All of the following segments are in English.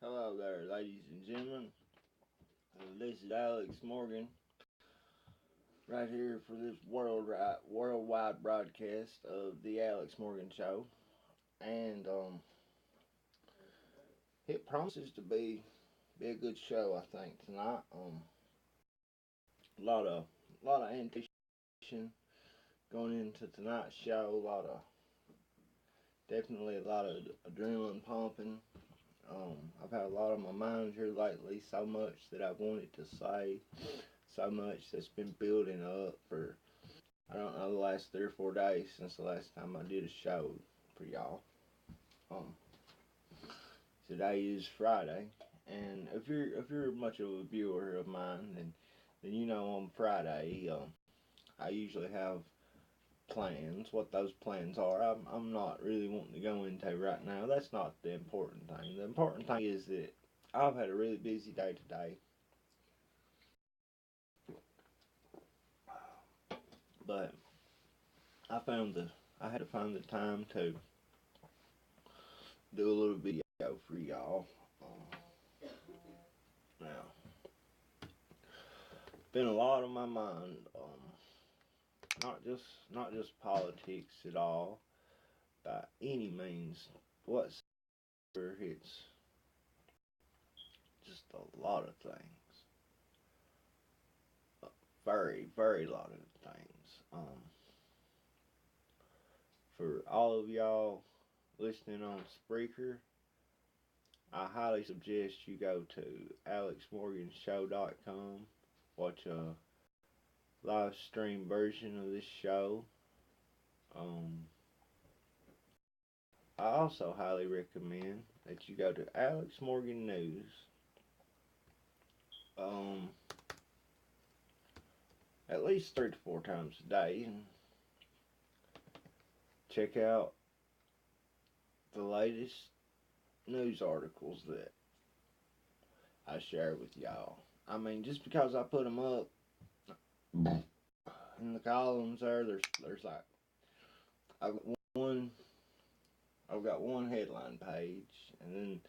Hello there, ladies and gentlemen. This is Alex Morgan, right here for this worldwide broadcast of the Alex Morgan Show, and it promises to be a good show. I think tonight. A lot of anticipation going into tonight's show. Definitely a lot of adrenaline pumping. I've had a lot on my mind here lately, so much that I've wanted to say, so much that's been building up for, I don't know, the last 3 or 4 days since the last time I did a show for y'all. Um, Today is Friday, and if you're much of a viewer of mine, then you know on Friday, I usually have plans. What those plans are, I'm not really wanting to go into right now. That's not the important thing. The important thing is that I've had a really busy day today, but I had to find the time to do a little video for y'all. Now, been a lot on my mind. Not just politics at all by any means whatsoever. It's just a lot of things, a very lot of things. For all of y'all listening on Spreaker, I highly suggest you go to alexmorganshow.com, watch a live stream version of this show. Um, I also highly recommend that you go to Alex Morgan News. Um, at least 3 to 4 times a day and check out the latest news articles that I share with y'all. I mean, just because I put them up in the columns there's like I've got one I've got one headline page, and then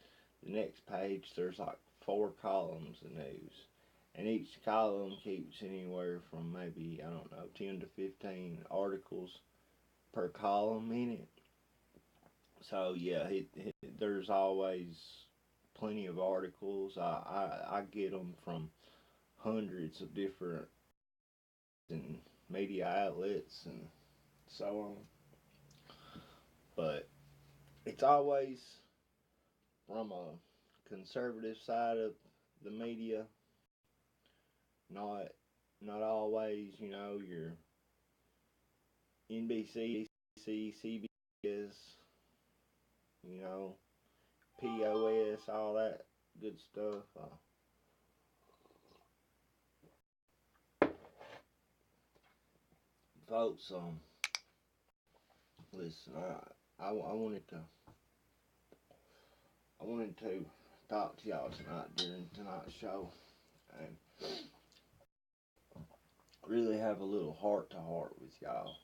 the next page there's like 4 columns of news, and each column keeps anywhere from maybe, I don't know, 10 to 15 articles per column in it. So yeah, there's always plenty of articles. I get them from hundreds of different and media outlets and so on. But it's always from a conservative side of the media, not not always, your NBC, CBS, you know, POS, all that good stuff. Folks, listen, I wanted to talk to y'all tonight during tonight's show, and really have a little heart to heart with y'all.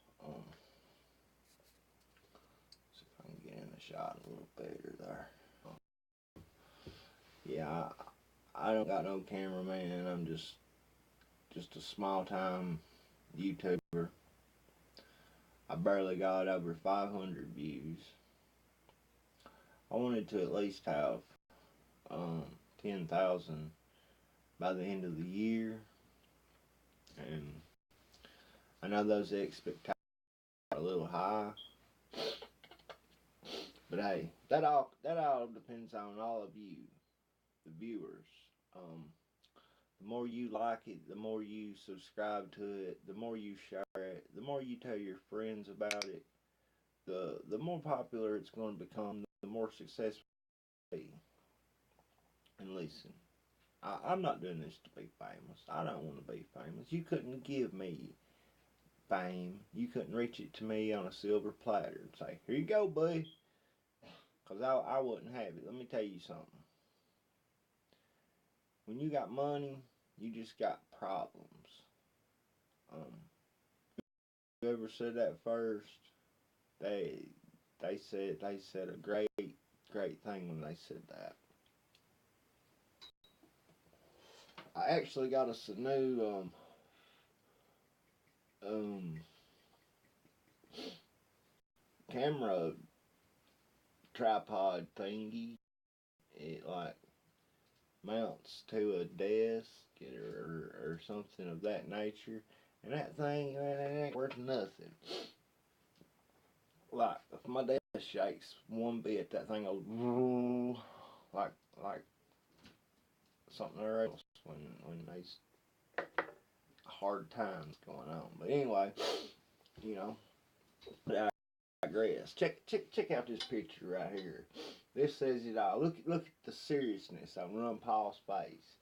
See if I can get in the shot a little better there. Yeah, I don't got no cameraman. I'm just a small time YouTuber. I barely got over 500 views. I wanted to at least have 10,000 by the end of the year, and I know those expectations are a little high, but hey, that all depends on all of you, the viewers. Um, the more you like it, the more you subscribe to it, the more you share it, the more you tell your friends about it, the more popular it's going to become, the more successful it'll be. And listen, I'm not doing this to be famous. I don't want to be famous. You couldn't give me fame. You couldn't reach it to me on a silver platter and say, here you go, buddy. Because I wouldn't have it. Let me tell you something. When you got money, you just got problems. Um, you ever said that first? They they said a great thing when they said that. I actually got us a new um, camera tripod thingy. It like mounts to a desk or something of that nature. And that thing, man, it ain't worth nothing. Like if my desk shakes one bit, that thing goes like something else when there's hard times going on. But anyway, you know, I digress. Check out this picture right here. This says it all. Look at the seriousness on Ron Paul's face.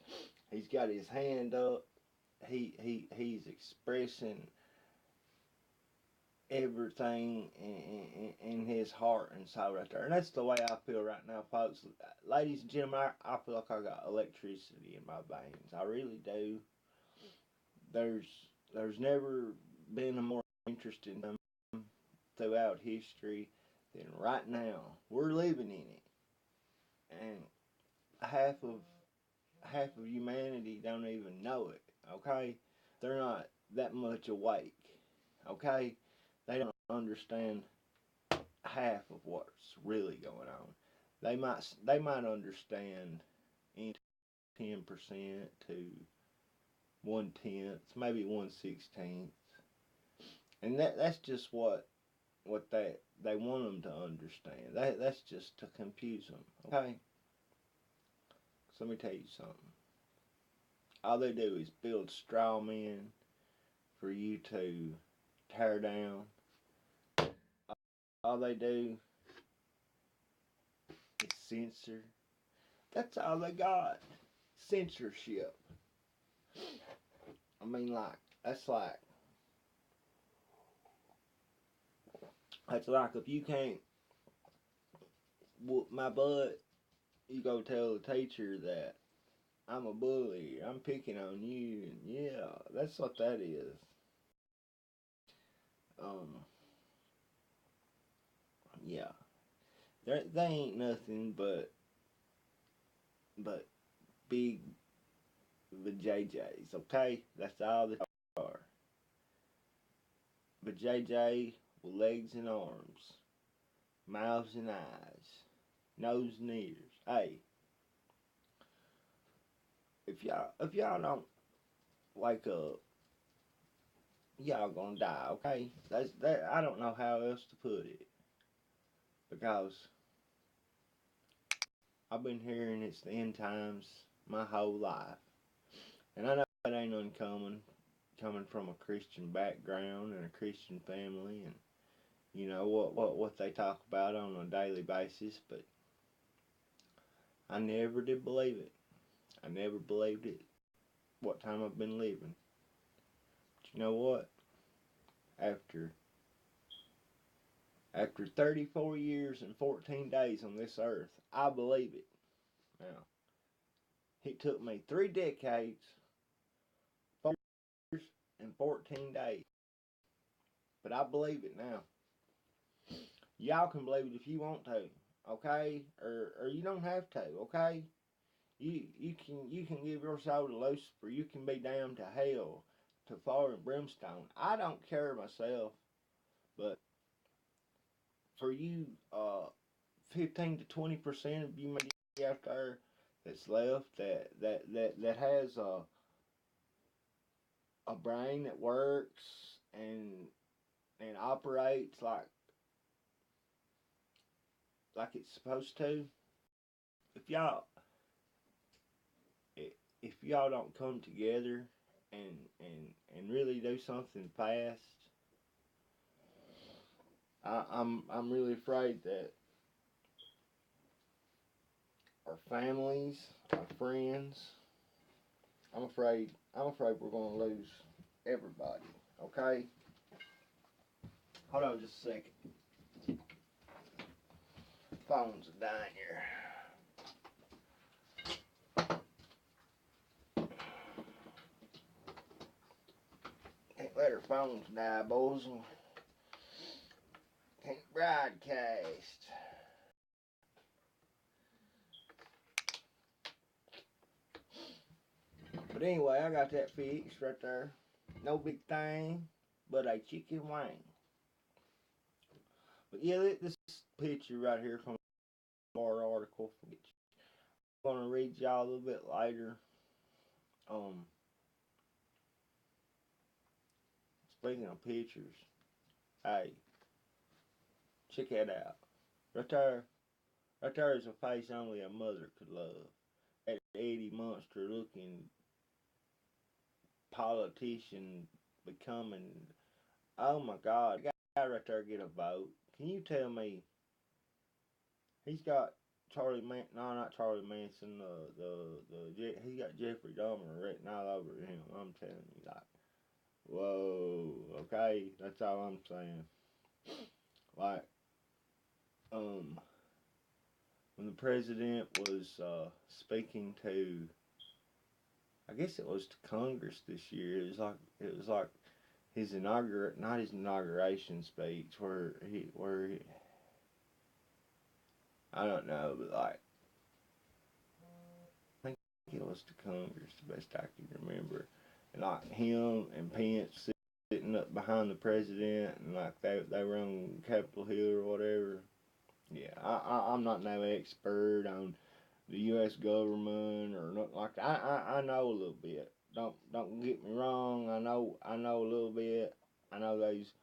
He's got his hand up. He's expressing everything in his heart and soul right there. And that's the way I feel right now, folks. Ladies and gentlemen, I feel like I got electricity in my veins. I really do. There's never been a more interesting time throughout history than right now. We're living in it. And half of humanity don't even know it, okay? They're not that much awake, okay? They don't understand half of what's really going on. They might understand in 10% to 1/10, maybe 1/16, and that's just what they want them to understand. That's just to confuse them. Okay, so let me tell you something. All they do is build straw men for you to tear down. All they do is censor. That's all they got. Censorship. I mean, that's like that's like if you can't whoop my butt, you go tell the teacher that I'm a bully. I'm picking on you. And yeah, that's what that is. Um, yeah, they ain't nothing but big JJs. Okay, that's all they are. But JJ with legs and arms, mouths and eyes, nose and ears. Hey, if y'all don't wake up, y'all gonna die. Okay, that's that. I don't know how else to put it because I've been hearing it's the end times my whole life, and I know it ain't uncommon coming from a Christian background and a Christian family, and you know what they talk about on a daily basis. But I never did believe it. I never believed it. What time I've been living. But you know what? After after 34 years and 14 days on this earth, I believe it. Now, it took me 3 decades, 4 years, and 14 days. But I believe it now. Y'all can believe it if you want to, okay? Or you don't have to, okay? You can give your soul to Lucifer. You can be damned to hell, to fire and brimstone. I don't care myself, but for you, 15 to 20% of you out there that's left that has a brain that works and operates like it's supposed to. If y'all if y'all don't come together and really do something fast, I'm really afraid that our families, our friends, I'm afraid we're gonna lose everybody. Okay? Hold on just a second. Phones are dying here. Can't let our phones die, boys. Can't broadcast. But But anyway, I got that fixed right there. No big thing, but a chicken wing. But yeah, this picture right here from the bar article. I'm gonna read y'all a little bit later. Um, Speaking of pictures, hey, check that out. Right there, right there is a face only a mother could love. That Eddie Monster looking politician becoming. Oh my God, that guy right there get a vote. Can you tell me he's got Charlie Man? No, not Charlie Manson. He got Jeffrey Dahmer written all over him. I'm telling you, like, whoa. Okay, that's all I'm saying. Like, um, when the president was speaking to, I guess it was to Congress this year. It was like his not his inauguration speech where he, I don't know, but like I think it was to Congress, the best I can remember, and like him and Pence sitting up behind the president, and like they were on Capitol Hill or whatever. Yeah, I'm not no expert on the U.S. government or nothing like that. I know a little bit. Don't get me wrong. I know a little bit. I know those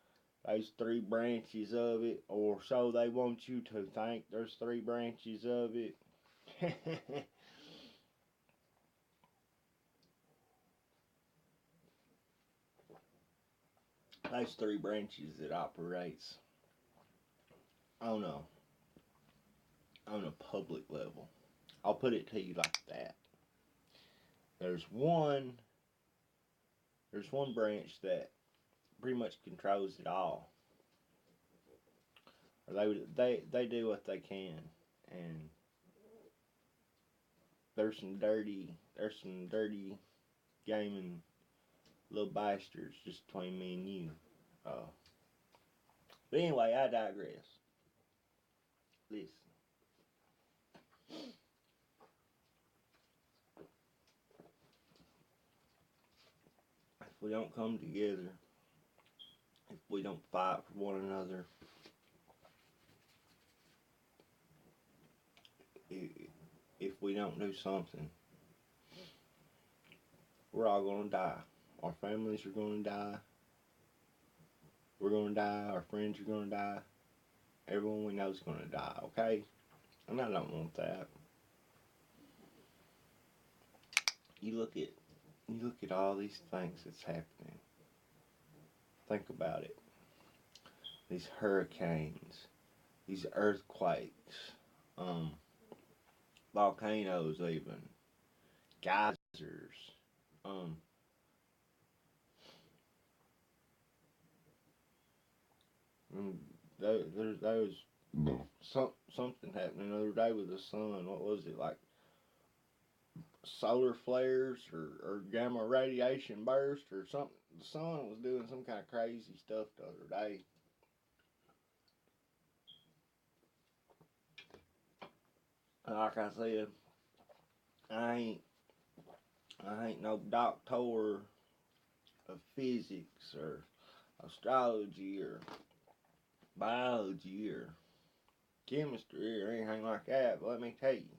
three branches of it, or so they want you to think. There's three branches of it. Those three branches that operates on a public level. I'll put it to you like that. There's one there's one branch that pretty much controls it all. Or they do what they can, and there's some dirty gaming little bastards just between me and you. Uh, but anyway, I digress. Listen, if we don't come together, if we don't fight for one another, if we don't do something, we're all gonna die. Our families are gonna die. We're gonna die. Our friends are gonna die. Everyone we know is gonna die. Okay, and I don't want that. You look at you look at all these things that's happening. Think about it. These hurricanes, these earthquakes, um, volcanoes, even geysers. Um, mm, there was something happening the other day with the sun. What was it like? Solar flares or gamma radiation burst or something. The sun was doing some kind of crazy stuff the other day. Like I said, I ain't I ain't no doctor of physics or astrology or biology or chemistry or anything like that. But let me tell you,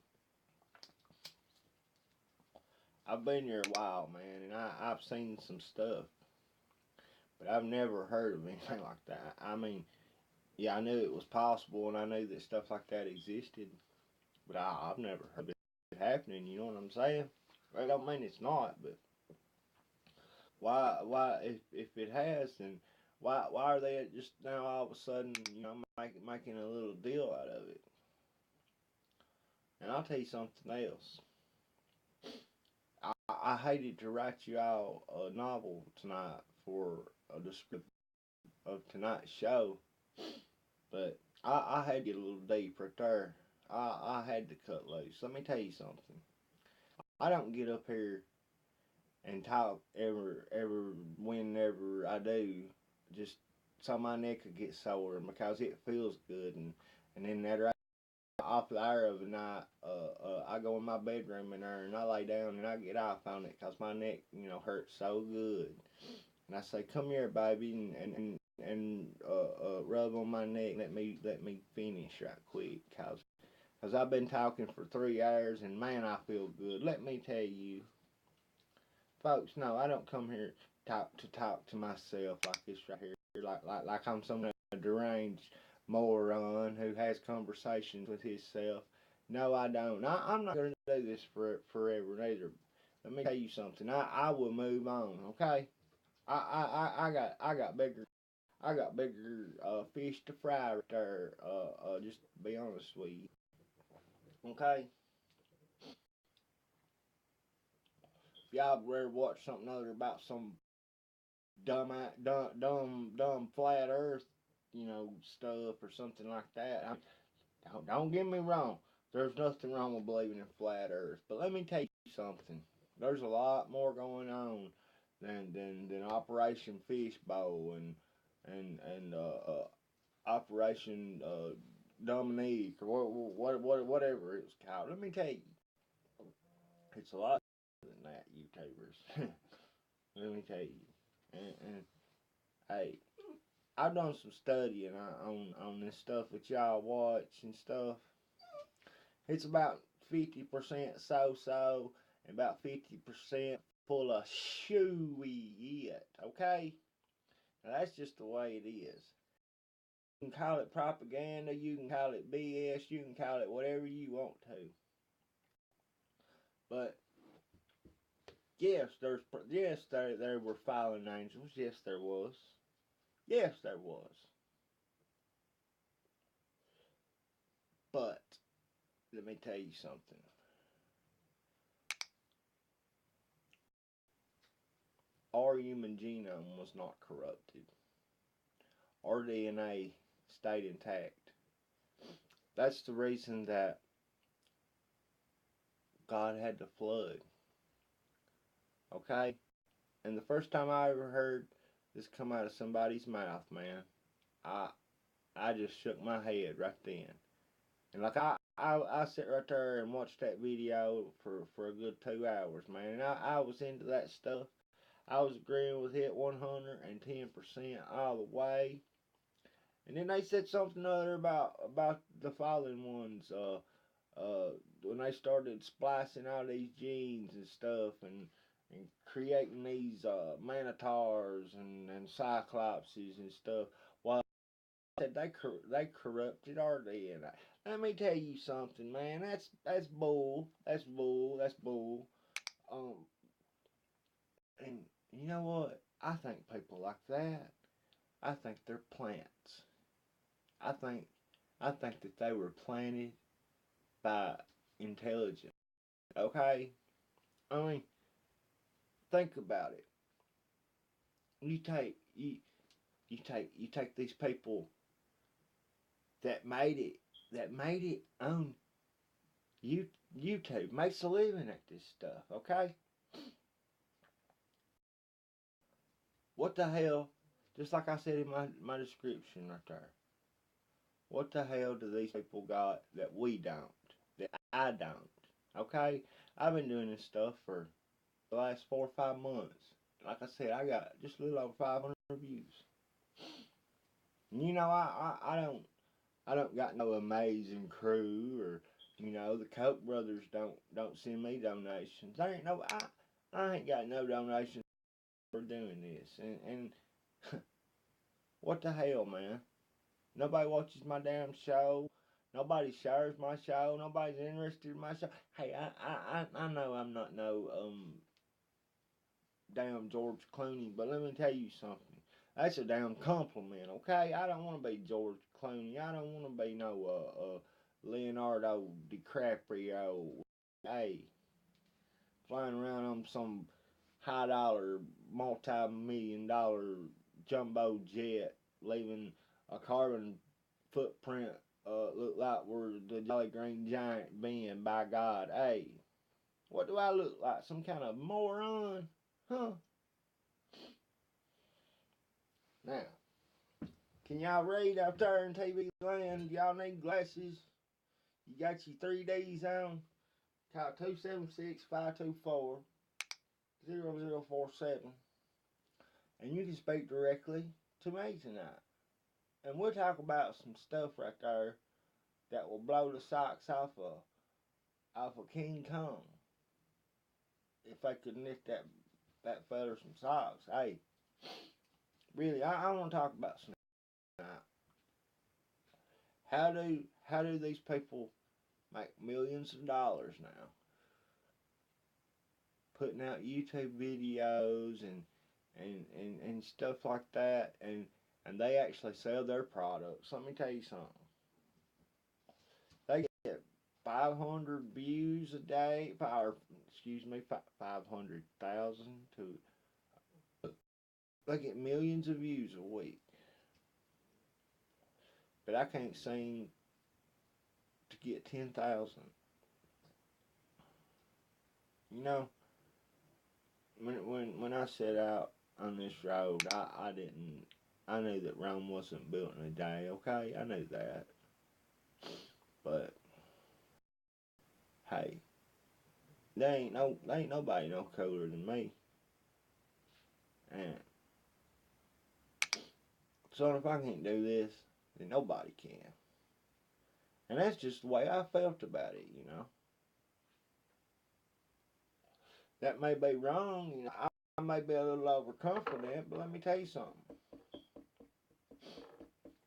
I've been here a while, man, and I've seen some stuff, but I've never heard of anything like that. I mean, yeah, I knew it was possible, and I knew that stuff like that existed, but I've never heard of it happening. You know what I'm saying? I don't mean it's not, but why if it has, then why are they just now all of a sudden making a little deal out of it? And I'll tell you something else. I hated to write you out a novel tonight for a description of tonight's show, but I had to get a little deep right there. I had to cut loose. Let me tell you something. I don't get up here and talk ever whenever I do, just so my neck could get sore because it feels good, and then that off there of a night, I go in my bedroom in there and I lay down and I get off on it because my neck, hurts so good. And I say, "Come here, baby," and rub on my neck. Let me finish right quick, cause I've been talking for 3 hours and man, I feel good. Let me tell you, folks. No, I don't come here talk to myself like this right here, like I'm some deranged moron who has conversations with himself. No, I don't. I'm not gonna do this forever neither. Let me tell you something. I will move on. Okay. I got bigger fish to fry right there. Just to be honest with you. Okay. If y'all ever watch something other about some dumb flat Earth, stuff or something like that. Don't get me wrong. There's nothing wrong with believing in flat Earth, but let me tell you something. There's a lot more going on than Operation Fishbowl and Operation Dominique or whatever it's called. Let me tell you, it's a lot than that, YouTubers. Let me tell you, and hey, I've done some studying on this stuff that y'all watch and stuff. It's about 50% so and about 50% full of shit. Okay, now that's just the way it is. You can call it propaganda, you can call it BS, you can call it whatever you want to. But there were fallen angels. Yes, there was. Yes, there was. But let me tell you something. Our human genome was not corrupted. Our DNA stayed intact. That's the reason that God had the flood. Okay? And the first time I ever heard this come out of somebody's mouth, man, I I just shook my head right then. And like I sit right there and watched that video for a good 2 hours, man. And I was into that stuff. I was agreeing with it 110% all the way. And then they said something other about the fallen ones. When they started splicing all these genes and stuff and creating these manitars and cyclopses and stuff. Well, said they corrupted our DNA. Let me tell you something, man. That's bull. That's bull. That's bull. Um, and you know what? I think people like that. I think they're plants. I think I think that they were planted by intelligence. Okay? I mean, think about it. You take these people that made it on you YouTube, makes a living at this stuff, okay? What the hell? Just like I said in my description right there. What the hell do these people got that we don't? That I don't? Okay? I've been doing this stuff for the last 4 or 5 months. Like I said, I got just a little over 500 views. And I don't got no amazing crew or the Koch brothers don't send me donations. There ain't no I ain't got no donations for doing this. And what the hell, man? Nobody watches my damn show. Nobody shares my show. Nobody's interested in my show. Hey, I know I'm not no damn George Clooney, but let me tell you something. That's a damn compliment, okay? I don't want to be George Clooney. I don't want to be no Leonardo DiCaprio. Hey, flying around on some high dollar, multi-million dollar jumbo jet, leaving a carbon footprint look like we're the Jolly Green Giant being by God. Hey, what do I look like? Some kind of moron? Huh? Now, can y'all read out there in TV land? Y'all need glasses. You got your 3Ds on. Call 276-524-0047. And you can speak directly to me tonight. And we'll talk about some stuff right there that will blow the socks off of King Kong. If I could knit that feller some socks. Hey, really, I want to talk about some tonight. How do these people make millions of dollars now? Putting out YouTube videos and stuff like that, and they actually sell their products. Let me tell you something. They get 500 views a day, or excuse me, 500,000 to. They get millions of views a week. But I can't seem to get 10,000. You know, when I set out on this road, I knew that Rome wasn't built in a day. Okay, I knew that. But hey, there ain't nobody no cooler than me. And so if I can't do this, then nobody can. And that's just the way I felt about it, you know. That may be wrong, you know. I may be a little overconfident, but let me tell you something.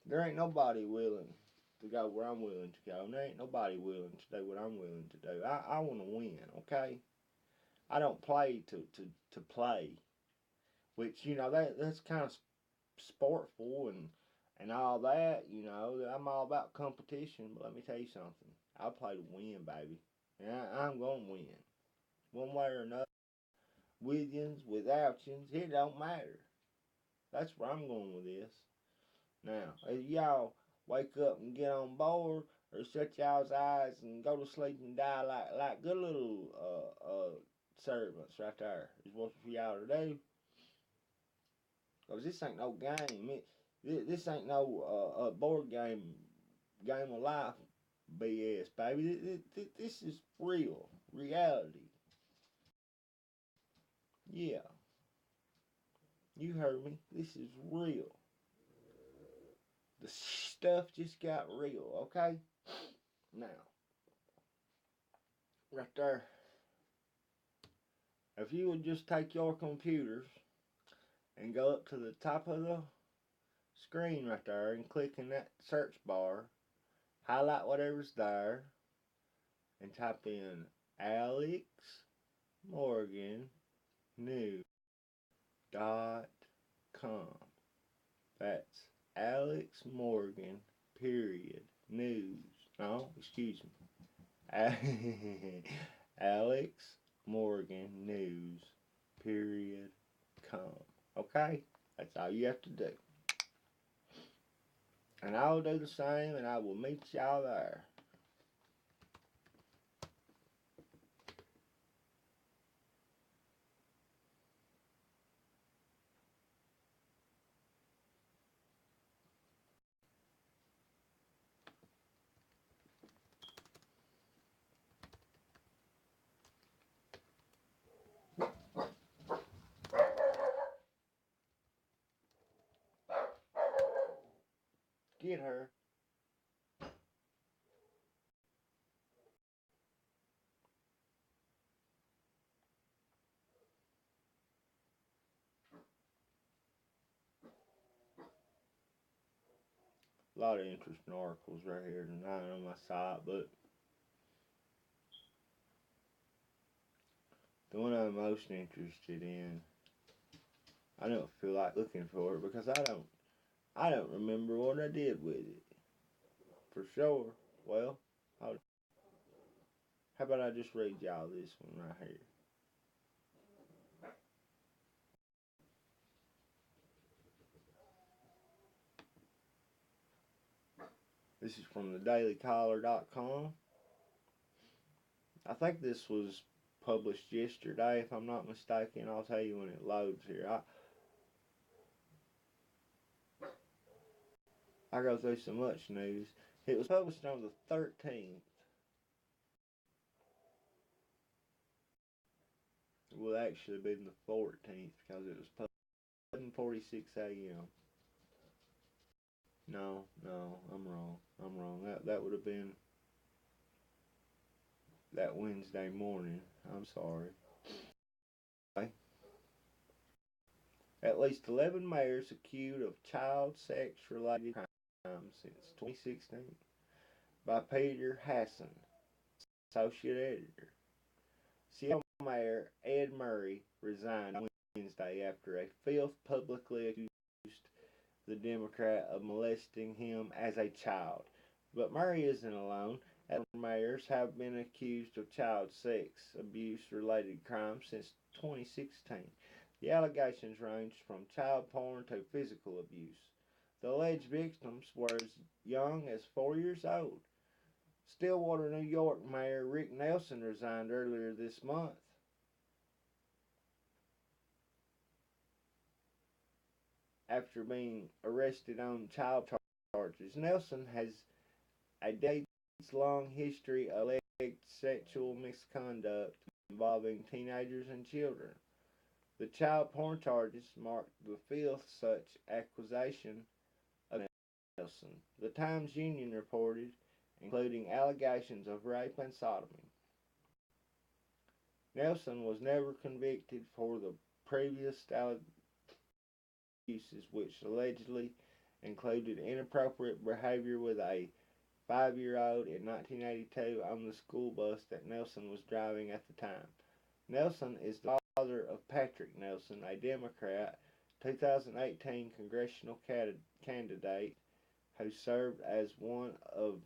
There ain't nobody willing to go where I'm willing to go, and there ain't nobody willing to do what I'm willing to do. I want to win, okay? I don't play to play, which, you know, that's kind of sportful and all that, you know. I'm all about competition, but let me tell you something. I play to win, baby. And I'm going to win. One way or another. With yins, without yins, it don't matter. That's where I'm going with this. Now, if y'all wake up and get on board, or shut y'all's eyes and go to sleep and die like good little servants right there, is what for y'all to do. Cause this ain't no game. This ain't no board game of life BS, baby. This is real reality. Yeah, you heard me. This is real. The stuff just got real, okay? Now, right there, if you would just take your computers and go up to the top of the screen right there and click in that search bar, highlight whatever's there, and type in Alex Morgan News.com. That's Alex Morgan, period, news. No, excuse me. Alex Morgan News, period, com. Okay? That's all you have to do. And I'll do the same, and I will meet y'all there. Get her. A lot of interesting articles right here tonight on my site, but the one I'm most interested in, I don't feel like looking for it because I don't remember what I did with it. For sure. Well, how about I just read y'all this one right here. This is from thedailycaller.com. I think this was published yesterday, if I'm not mistaken. I'll tell you when it loads here. I go through so much news. It was published on the 13th will actually be the 14th because it was 7:46 a.m. No, no, I'm wrong. I'm wrong. That would have been that Wednesday morning. I'm sorry. Okay. At least 11 mayors accused of child sex related crimes since 2016 by Peter Hasson, associate editor. Seattle Mayor Ed Murray resigned Wednesday after a fifth publicly accused the Democrat of molesting him as a child. But Murray isn't alone. Other mayors have been accused of child sex abuse related crimes since 2016. The allegations ranged from child porn to physical abuse. The alleged victims were as young as 4 years old. Stillwater, New York Mayor Rick Nelson resigned earlier this month. After being arrested on child charges. Nelson has a decades-long history of alleged sexual misconduct involving teenagers and children. The child porn charges marked the fifth such accusation of Nelson. The Times Union reported, including allegations of rape and sodomy. Nelson was never convicted for the previous abuses, which allegedly included inappropriate behavior with a 5-year-old in 1982 on the school bus that Nelson was driving at the time. Nelson is the father of Patrick Nelson, a Democrat 2018 congressional candidate who served as one of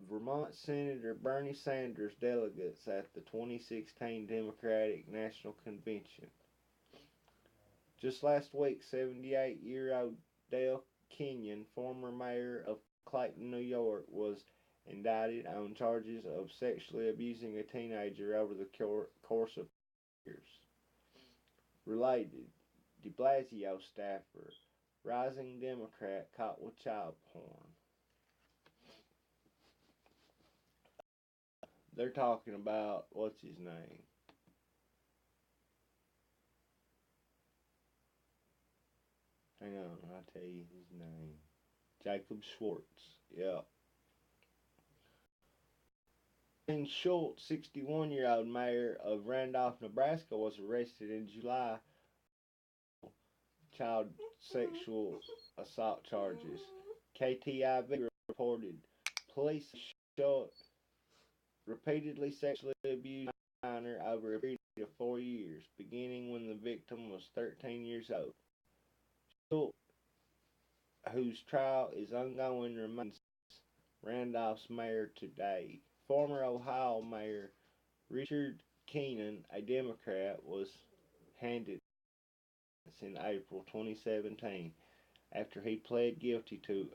Vermont Senator Bernie Sanders' delegates at the 2016 Democratic National Convention. Just last week, 78-year-old Dale Kenyon, former mayor of Clayton, New York, was indicted on charges of sexually abusing a teenager over the course of years. Related, de Blasio staffer, rising Democrat caught with child porn. They're talking about, what's his name? Hang on, I'll tell you his name. Jacob Schwartz. Yeah. Gene Schultz, 61-year-old mayor of Randolph, Nebraska, was arrested in July on child sexual assault charges. KTIV reported police Schultz repeatedly sexually abused a minor over a period of 4 years, beginning when the victim was 13 years old. Schultz, whose trial is ongoing, remains Randolph's mayor today. Former Ohio Mayor Richard Keenan, a Democrat, was handed in April 2017 after he pled guilty to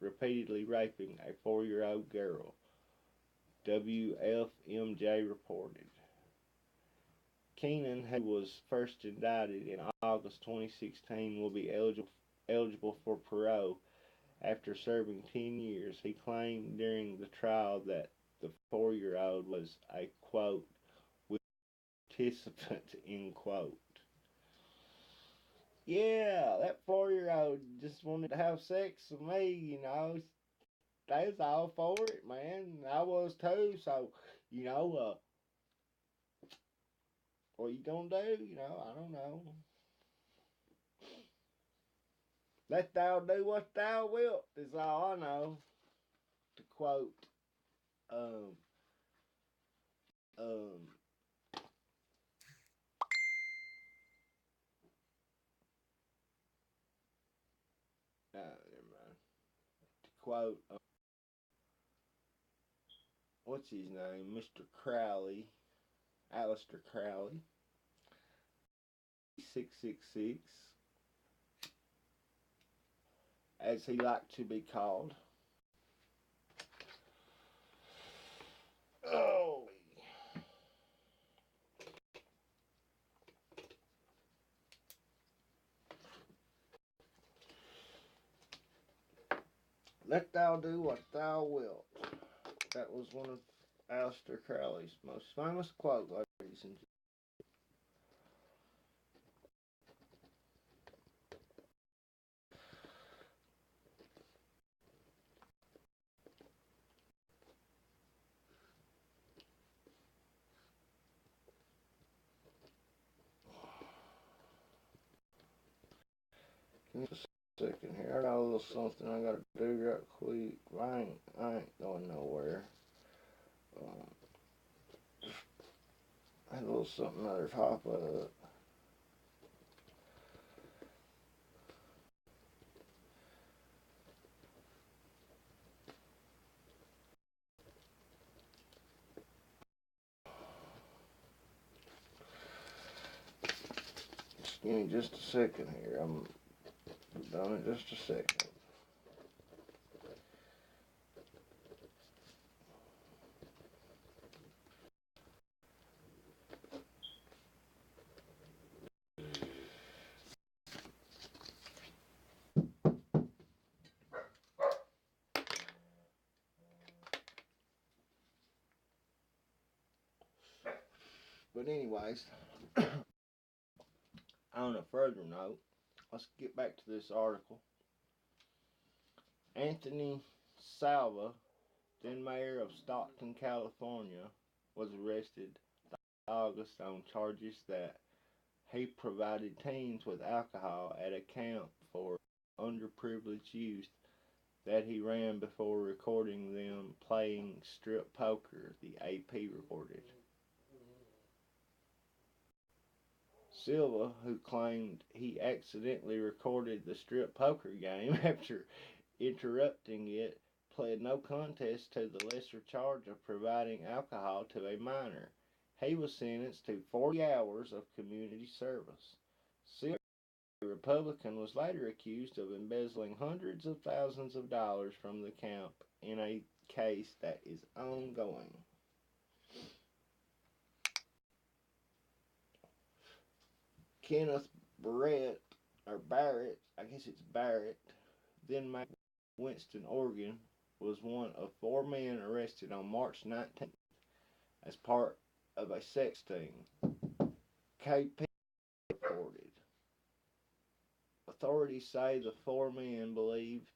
repeatedly raping a 4-year-old girl, WFMJ reported. Keenan, who was first indicted in August 2016, will be eligible for parole after serving 10 years. He claimed during the trial that the 4-year-old was a, quote, participant, end quote. Yeah, that 4-year-old just wanted to have sex with me, They was all for it, man. I was too, so, what you gonna do? I don't know. Let thou do what thou wilt, is all I know. To quote, um, um, never mind. To quote, what's his name? Mr. Crowley, Aleister Crowley, 666, as he liked to be called. Oh. Let thou do what thou wilt. That was one of Aleister Crowley's most famous quote, ladies and gentlemen. Just a second here. I got a little something I gotta do right quick. I ain't going nowhere. Um, I had a little something other pop up. Just give me just a second here. I'm done in just a second. But anyways, on a further note, let's get back to this article. Anthony Salva, then mayor of Stockton, California, was arrested August on charges that he provided teens with alcohol at a camp for underprivileged youth that he ran before recording them playing strip poker, the AP reported. Silva, who claimed he accidentally recorded the strip poker game after interrupting it, pled no contest to the lesser charge of providing alcohol to a minor. He was sentenced to 40 hours of community service. Silva, a Republican, was later accused of embezzling hundreds of thousands of dollars from the camp in a case that is ongoing. Kenneth Barrett, I guess it's Barrett, then mayor of Winston, Oregon, was one of four men arrested on March 19th as part of a sex sting. KP reported. Authorities say the four men believed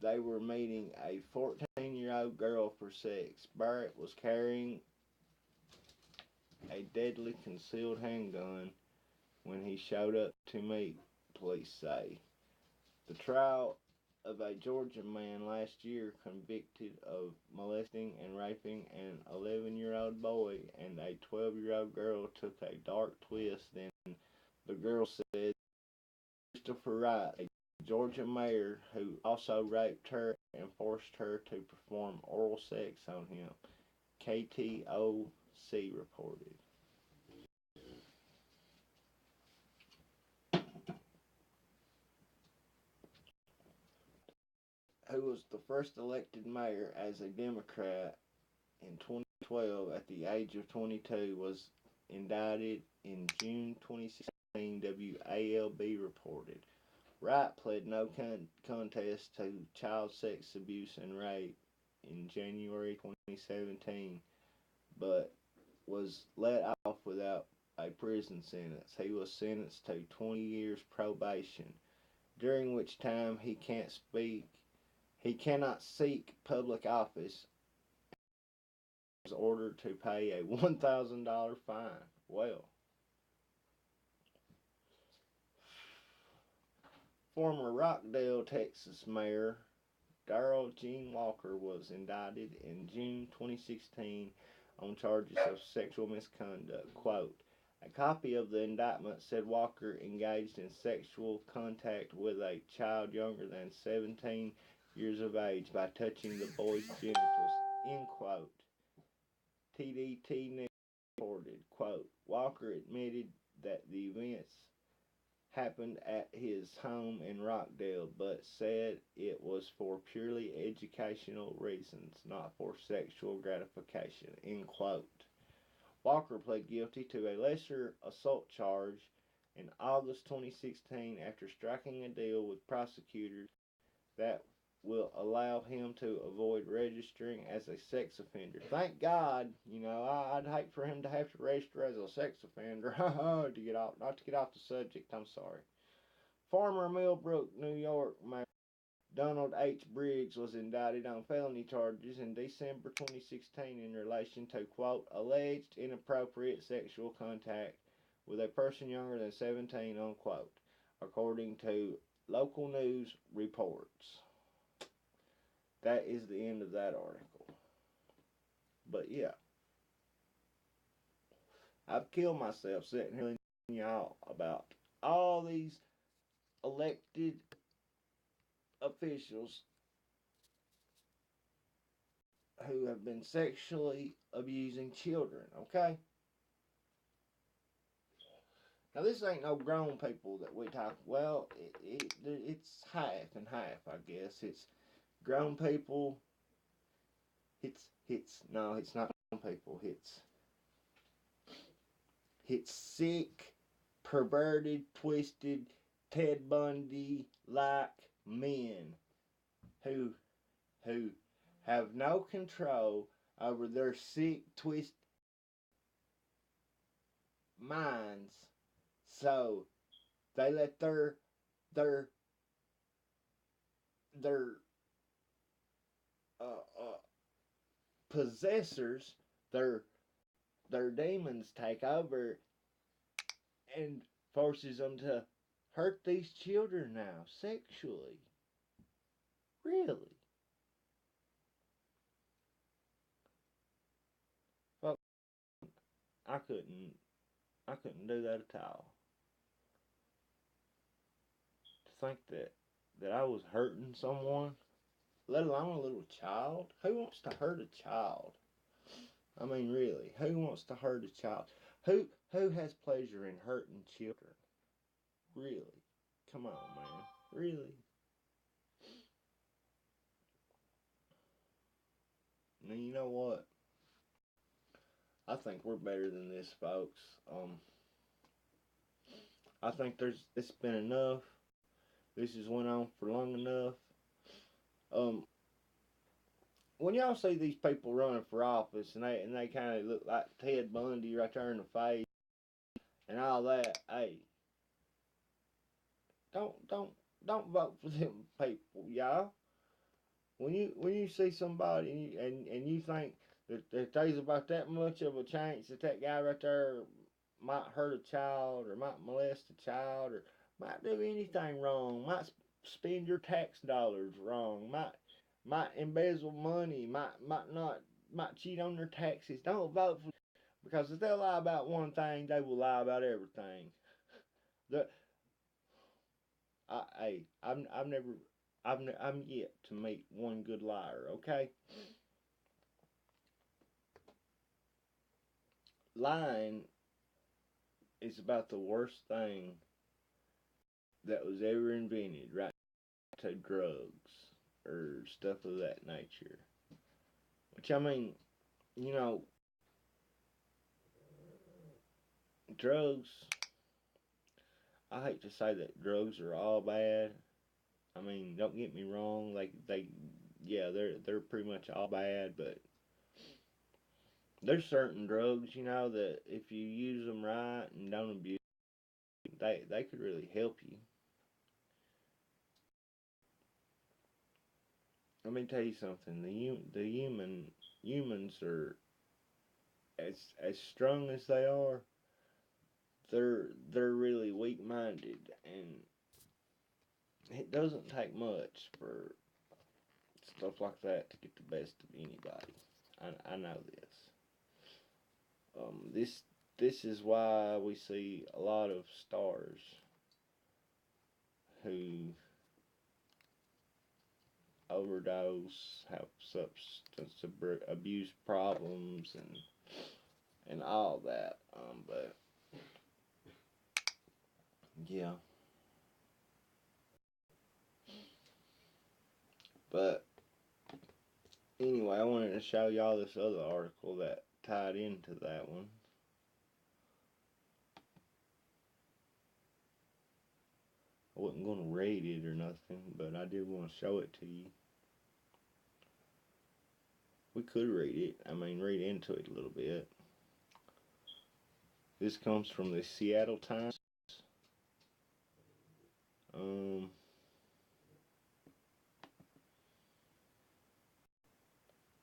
they were meeting a 14-year-old girl for sex. Barrett was carrying a deadly concealed handgun when he showed up to meet, police say. The trial of a Georgia man last year convicted of molesting and raping an 11-year-old boy and a 12-year-old girl took a dark twist then. The girl said Christopher Wright, a Georgia mayor who also raped her and forced her to perform oral sex on him, KTOC reported. Who was the first elected mayor as a Democrat in 2012 at the age of 22, was indicted in June 2016, WALB reported. Wright pled no contest to child sex abuse and rape in January 2017, but was let off without a prison sentence. He was sentenced to 20 years probation, during which time he cannot seek public office, was ordered to pay a $1,000 fine. Well, former Rockdale, Texas mayor Darrell Gene Walker was indicted in June 2016 on charges of sexual misconduct. Quote, a copy of the indictment said Walker engaged in sexual contact with a child younger than 17 years of age by touching the boy's genitals, end quote. TDT News reported, quote, Walker admitted that the events happened at his home in Rockdale, but said it was for purely educational reasons, not for sexual gratification, end quote. Walker pled guilty to a lesser assault charge in August 2016 after striking a deal with prosecutors that will allow him to avoid registering as a sex offender. Thank God, I'd hate for him to have to register as a sex offender. to get off, not to get off the subject. I'm sorry. Former Millbrook, New York Mayor Donald H. Briggs was indicted on felony charges in December 2016 in relation to, quote, alleged inappropriate sexual contact with a person younger than 17, unquote, according to local news reports. That is the end of that article. But yeah, I've killed myself sitting here telling y'all about all these elected officials who have been sexually abusing children, okay? Now, this ain't no grown people that we talk. Well, it's half and half, I guess. It's grown people. No, it's not grown people. It's sick, perverted, twisted, Ted Bundy like men who have no control over their sick, twisted minds, so they let their uh, uh, possessors, their demons take over and forces them to hurt these children now sexually. Really? Well, I couldn't do that at all. To think that I was hurting someone, let alone a little child. Who wants to hurt a child? I mean, really, who wants to hurt a child? Who has pleasure in hurting children? Really? Come on, man. Really? Now, you know what? I think we're better than this, folks. I think it's been enough. This has went on for long enough. Um, when y'all see these people running for office and they kind of look like Ted Bundy right there in the face and all that, hey, don't vote for them people, y'all. When you see somebody and you think that there's about that much of a chance that guy right there might hurt a child or might molest a child or might do anything wrong, might spend your tax dollars wrong, might embezzle money, might cheat on their taxes. Don't vote for, because if they'll lie about one thing, they will lie about everything. The I've never I'm yet to meet one good liar. Okay, lying is about the worst thing that was ever invented, right? To drugs or stuff of that nature. Which I mean, you know, drugs. I hate to say that drugs are all bad. I mean, don't get me wrong. Yeah, they're pretty much all bad, but there's certain drugs, that if you use them right and don't abuse, they could really help you. Let me tell you something. The humans are as strong as they are. They're really weak minded, and it doesn't take much for stuff like that to get the best of anybody. I know this. This is why we see a lot of stars who overdose, have substance abuse problems, and all that. But yeah, but anyway, I wanted to show y'all this other article that tied into that one. I wasn't going to read it or nothing, but I did want to show it to you. We could read it. I mean, read into it a little bit. This comes from the Seattle Times. Um,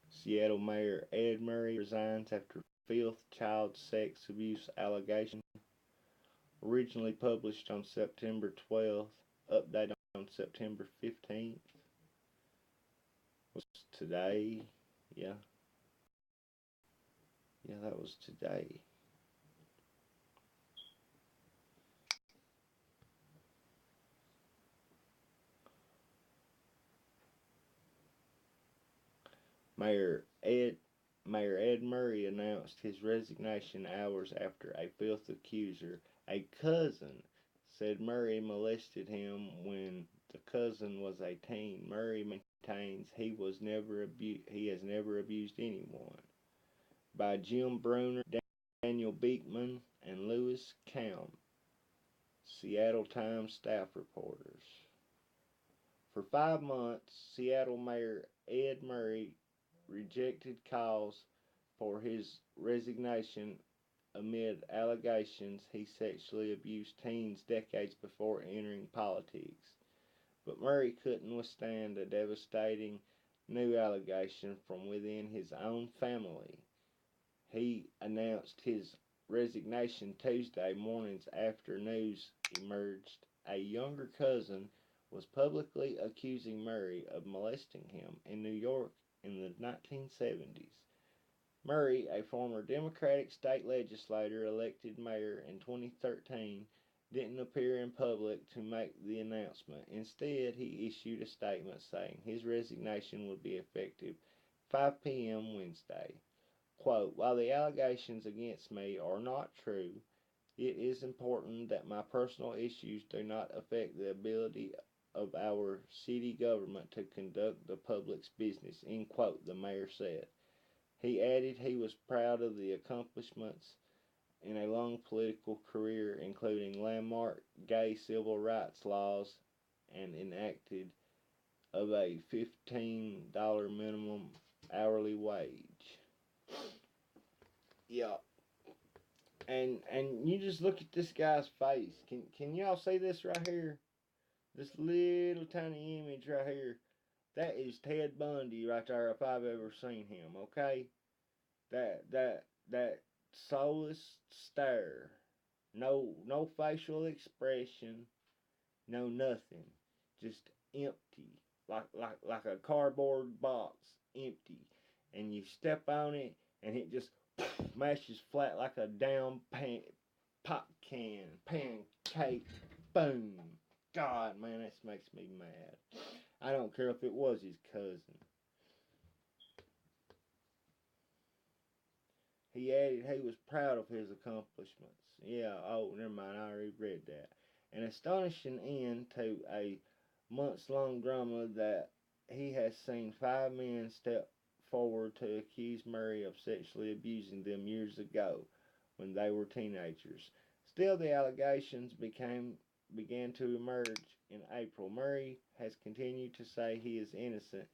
Seattle Mayor Ed Murray resigns after fifth child sex abuse allegation. Originally published on September 12th, updated on September 15th. Was today. Yeah. Yeah, that was today. Mayor Ed Mayor Ed Murray announced his resignation hours after a fifth accuser, a cousin, said Murray molested him when the cousin was a teen. Murray maintains he has never abused anyone. By Jim Bruner, Daniel Beekman, and Lewis Camp, Seattle Times staff reporters. For 5 months, Seattle Mayor Ed Murray rejected calls for his resignation amid allegations he sexually abused teens decades before entering politics. But Murray couldn't withstand a devastating new allegation from within his own family. He announced his resignation Tuesday mornings after news emerged a younger cousin was publicly accusing Murray of molesting him in New York in the 1970s. Murray, a former Democratic state legislator elected mayor in 2013, didn't appear in public to make the announcement. Instead, he issued a statement saying his resignation would be effective 5 p.m. Wednesday. Quote, while the allegations against me are not true, it is important that my personal issues do not affect the ability of our city government to conduct the public's business, end quote, the mayor said. He added he was proud of the accomplishments in a long political career, including landmark gay civil rights laws and enacted of a $15 minimum hourly wage. Yeah, and you just look at this guy's face. Can y'all see this right here? This little tiny image right here. That is Ted Bundy right there if I've ever seen him, okay? That soulless stare. No facial expression, no nothing. Just empty. Like a cardboard box, empty. And you step on it and it just mashes flat like a down pop can, pancake, boom. God, man, this makes me mad. I don't care if it was his cousin. He added he was proud of his accomplishments. Yeah, oh, never mind, I already read that. An astonishing end to a months long drama that he has seen five men step forward to accuse Murray of sexually abusing them years ago when they were teenagers. Still, the allegations began to emerge in April. Murray has continued to say he is innocent,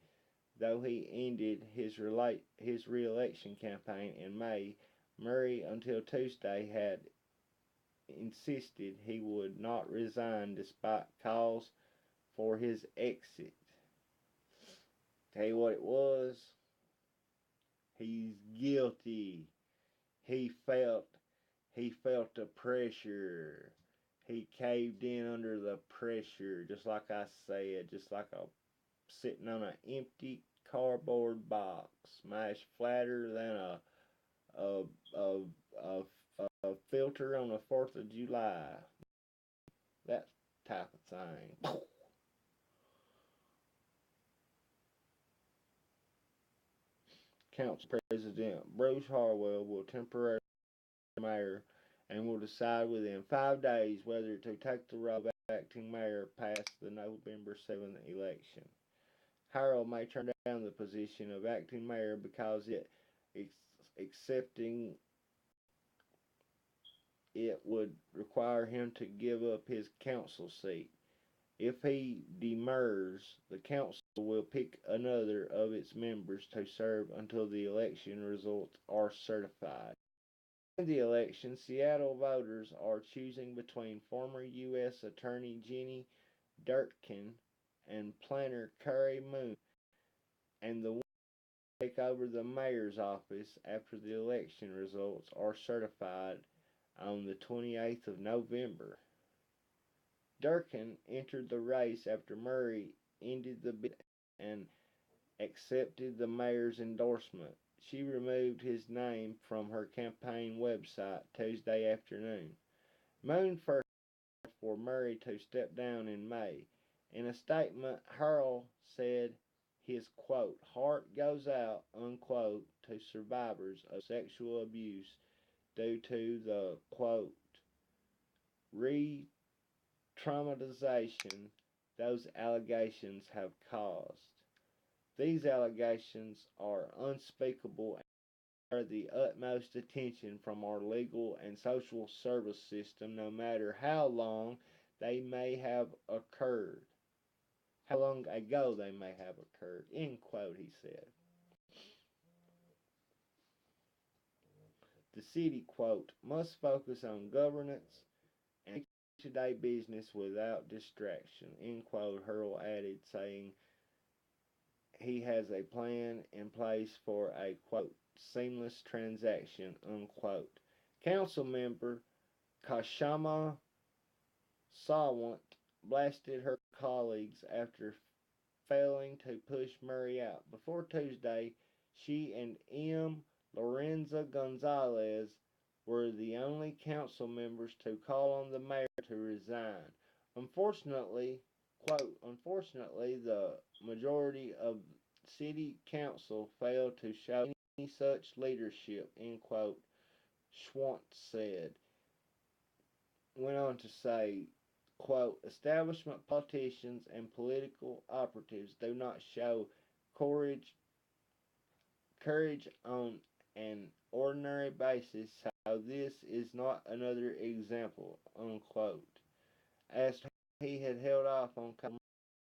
though he ended his re-election campaign in May. Murray, until Tuesday, had insisted he would not resign despite calls for his exit. Tell you what it was. He's guilty. He felt he felt the pressure. He caved in under the pressure, just like I said, just like a sitting on an empty cardboard box, smashed flatter than a, a, a, a filter on the 4th of July. That type of thing. Council President Bruce Harwell will temporarily mayor and will decide within 5 days whether to take the role of acting mayor past the November 7th election. Harrell may turn down the position of acting mayor because accepting it would require him to give up his council seat. If he demurs, the council will pick another of its members to serve until the election results are certified. In the election, Seattle voters are choosing between former U.S. Attorney Jenny Durkin and planner Carrie Moon, and the take over the mayor's office after the election results are certified on the 28th of November. Durkin entered the race after Murray ended the bid and accepted the mayor's endorsement. She removed his name from her campaign website Tuesday afternoon. Moon first for Murray to step down in May. In a statement, Harrell said his quote, heart goes out, unquote, to survivors of sexual abuse due to the quote, re traumatization those allegations have caused. These allegations are unspeakable and require the utmost attention from our legal and social service system, no matter how long they may have occurred. How long ago they may have occurred, end quote, he said. The city, quote, must focus on governance and day-to-day business without distraction, end quote, Hurl added, saying he has a plan in place for a, quote, seamless transaction, unquote. Council member Kashama Sawant blasted her colleagues after failing to push Murray out. Before Tuesday, she and M. Lorenza Gonzalez were the only council members to call on the mayor to resign. Unfortunately, quote, unfortunately, the majority of city council failed to show any such leadership, end quote, Schwantz said. Went on to say, quote, establishment politicians and political operatives do not show courage on an ordinary basis, so this is not another example, unquote. As he had held off on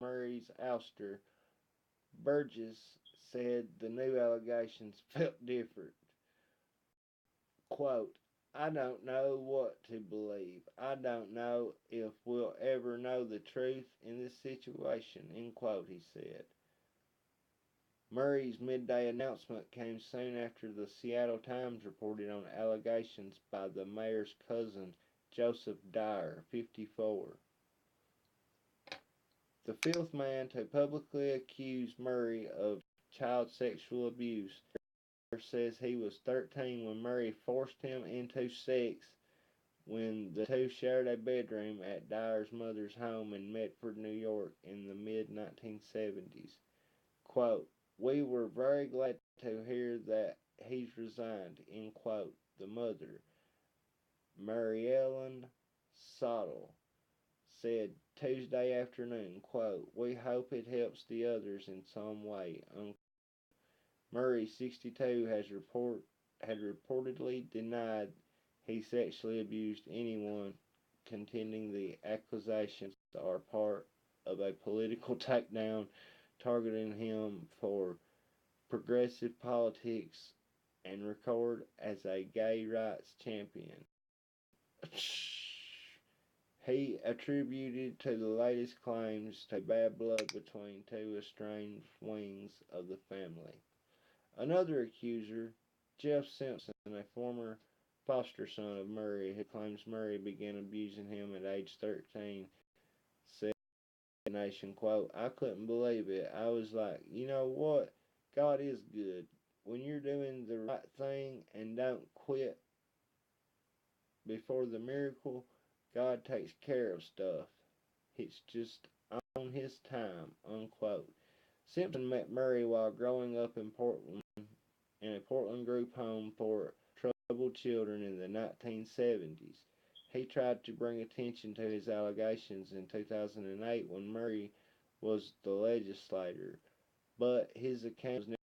Murray's ouster, Burgess said the new allegations felt different. Quote, I don't know what to believe. I don't know if we'll ever know the truth in this situation, end quote, he said. Murray's midday announcement came soon after the Seattle Times reported on allegations by the mayor's cousin, Joseph Dyer, 54. The fifth man to publicly accuse Murray of child sexual abuse says he was 13 when Murray forced him into sex when the two shared a bedroom at Dyer's mother's home in Medford, New York in the mid-1970s. Quote, we were very glad to hear that he's resigned, end quote, the mother, Maryellen Sottle, said Tuesday afternoon, quote, we hope it helps the others in some way, unquote. Murray, 62, had reportedly denied he sexually abused anyone, contending the accusations are part of a political takedown targeting him for progressive politics and record as a gay rights champion. He attributed to the latest claims to bad blood between two estranged wings of the family. Another accuser, Jeff Simpson, a former foster son of Murray, who claims Murray began abusing him at age 13, said to the Nation, quote, I couldn't believe it. I was like, you know what? God is good. When you're doing the right thing and don't quit before the miracle, God takes care of stuff. It's just on his time, unquote. Simpson met Murray while growing up in Portland, in a Portland group home for troubled children in the 1970s. He tried to bring attention to his allegations in 2008 when Murray was the legislator, but his account was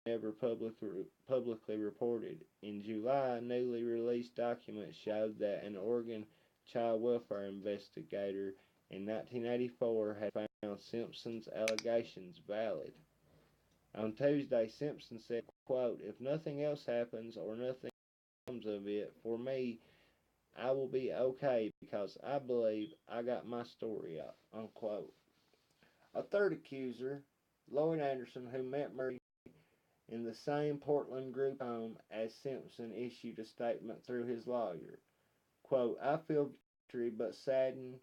never publicly reported. In July, newly released documents showed that an Oregon child welfare investigator in 1984 had found Simpson's allegations valid. On Tuesday, Simpson said, quote, "If nothing else happens or nothing comes of it, for me, I will be okay because I believe I got my story out," unquote. A third accuser, Lloyd Anderson, who met Murray in the same Portland group home as Simpson, issued a statement through his lawyer. Quote, "I feel victory but saddened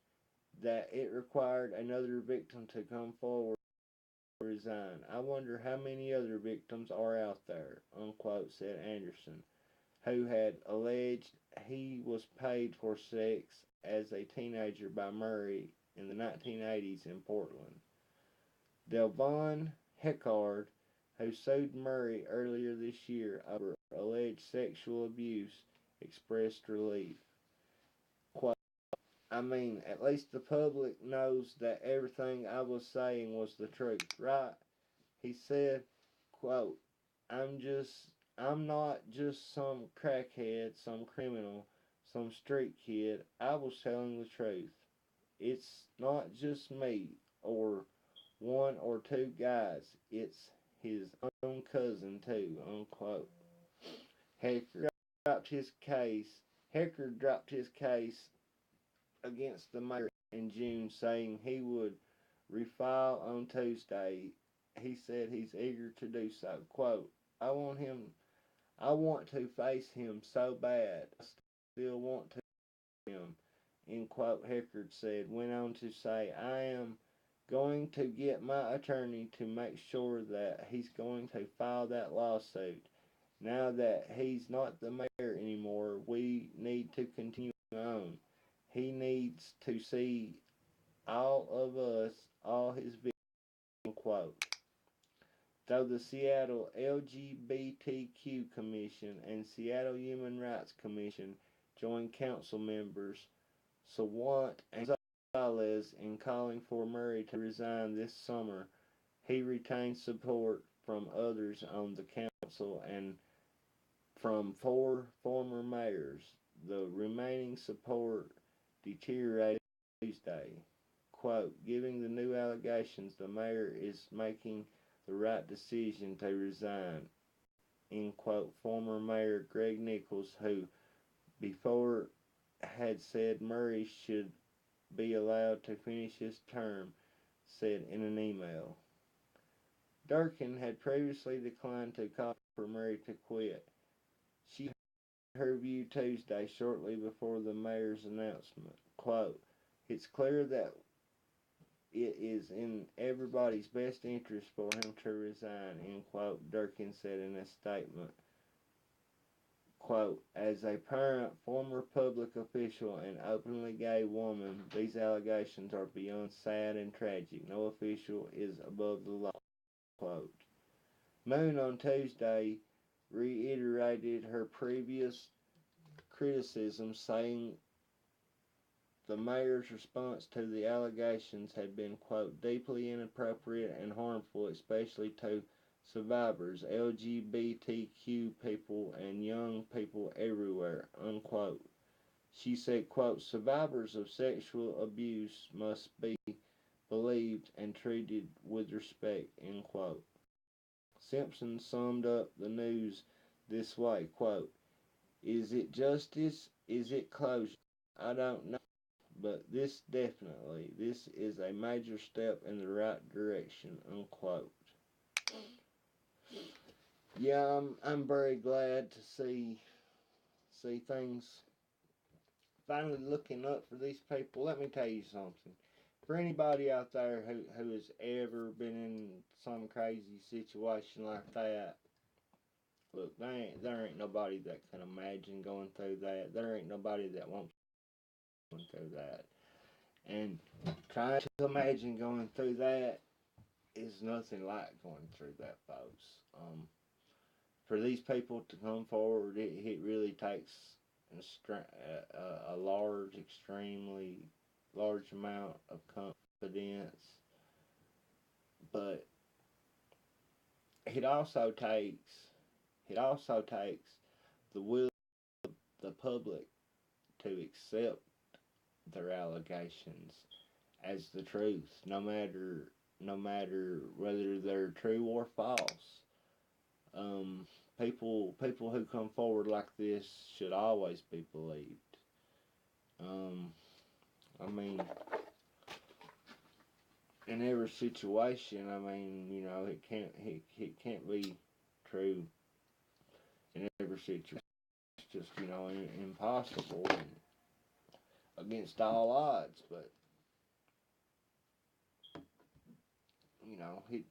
that it required another victim to come forward and resign. I wonder how many other victims are out there," unquote, said Anderson, who had alleged he was paid for sex as a teenager by Murray in the 1980s in Portland. Delvon Heckard, who sued Murray earlier this year over alleged sexual abuse, expressed relief. Quote, "I mean, at least the public knows that everything I was saying was the truth, right?" He said, quote, I'm not just some crackhead, some criminal, some street kid. I was telling the truth. It's not just me or one or two guys. It's his own cousin too, unquote. Hecker dropped his case. Hecker dropped his case against the mayor in June, saying he would refile on Tuesday. He said he's eager to do so. Quote, I want to face him so bad. I still want to face him. End quote, Heckard said. Went on to say, I am going to get my attorney to make sure that he's going to file that lawsuit. Now that he's not the mayor anymore, we need to continue on. He needs to see all of us, all his victims, quote. Though the Seattle LGBTQ Commission and Seattle Human Rights Commission joined council members Sawant and Gonzalez in calling for Murray to resign this summer, he retained support from others on the council and from 4 former mayors. The remaining support deteriorated Tuesday. Quote, giving the new allegations, the mayor is making the right decision to resign. End quote, former Mayor Greg Nichols, who before had said Murray should be allowed to finish his term, said in an email. Durkin had previously declined to call for Murray to quit. She had her view Tuesday shortly before the mayor's announcement. Quote, it's clear that it is in everybody's best interest for him to resign, end quote, Durkin said in a statement. Quote, as a parent, former public official, and openly gay woman, these allegations are beyond sad and tragic. No official is above the law, quote. Moon on Tuesday reiterated her previous criticism, saying the mayor's response to the allegations had been, quote, deeply inappropriate and harmful, especially to survivors, LGBTQ people, and young people everywhere, unquote. She said, quote, survivors of sexual abuse must be believed and treated with respect, end quote. Simpson summed up the news this way, quote, is it justice? Is it closure? I don't know. But this is a major step in the right direction, unquote. Yeah, I'm very glad to see things finally looking up for these people. Let me tell you something. For anybody out there who has ever been in some crazy situation like that, look, there ain't nobody that can imagine going through that. There ain't nobody that won't go through that. And trying to imagine going through that is nothing like going through that, folks. For these people to come forward, it really takes a large, extremely large amount of confidence. But it also takes the will of the public to accept their allegations as the truth, no matter whether they're true or false. Um, people who come forward like this should always be believed. Um, I mean, in every situation, I mean, it can't be true in every situation. It's just impossible and against all odds. But he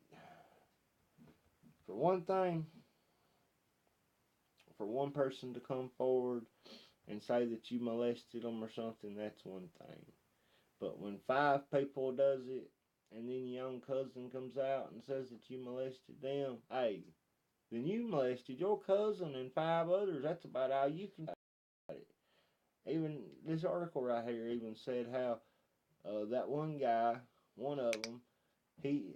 for one thing, for one person to come forward and say that you molested them or something, that's one thing. But when five people does it, and then your young cousin comes out and says that you molested them, hey, then you molested your cousin and five others. That's about all you can do about it. Even this article right here even said how that one guy, one of them, he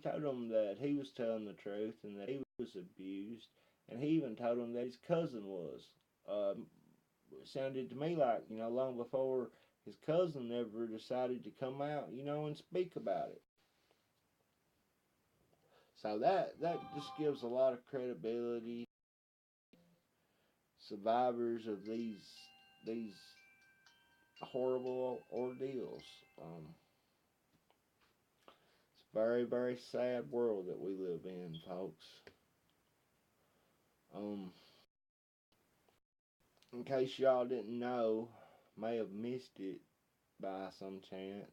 told him that he was telling the truth and that he was abused, and he even told him that his cousin was. It sounded to me like long before his cousin ever decided to come out, and speak about it. So that just gives a lot of credibility survivors of these horrible ordeals. It's a very very sad world that we live in, folks. Um, in case y'all didn't know, may have missed it by some chance.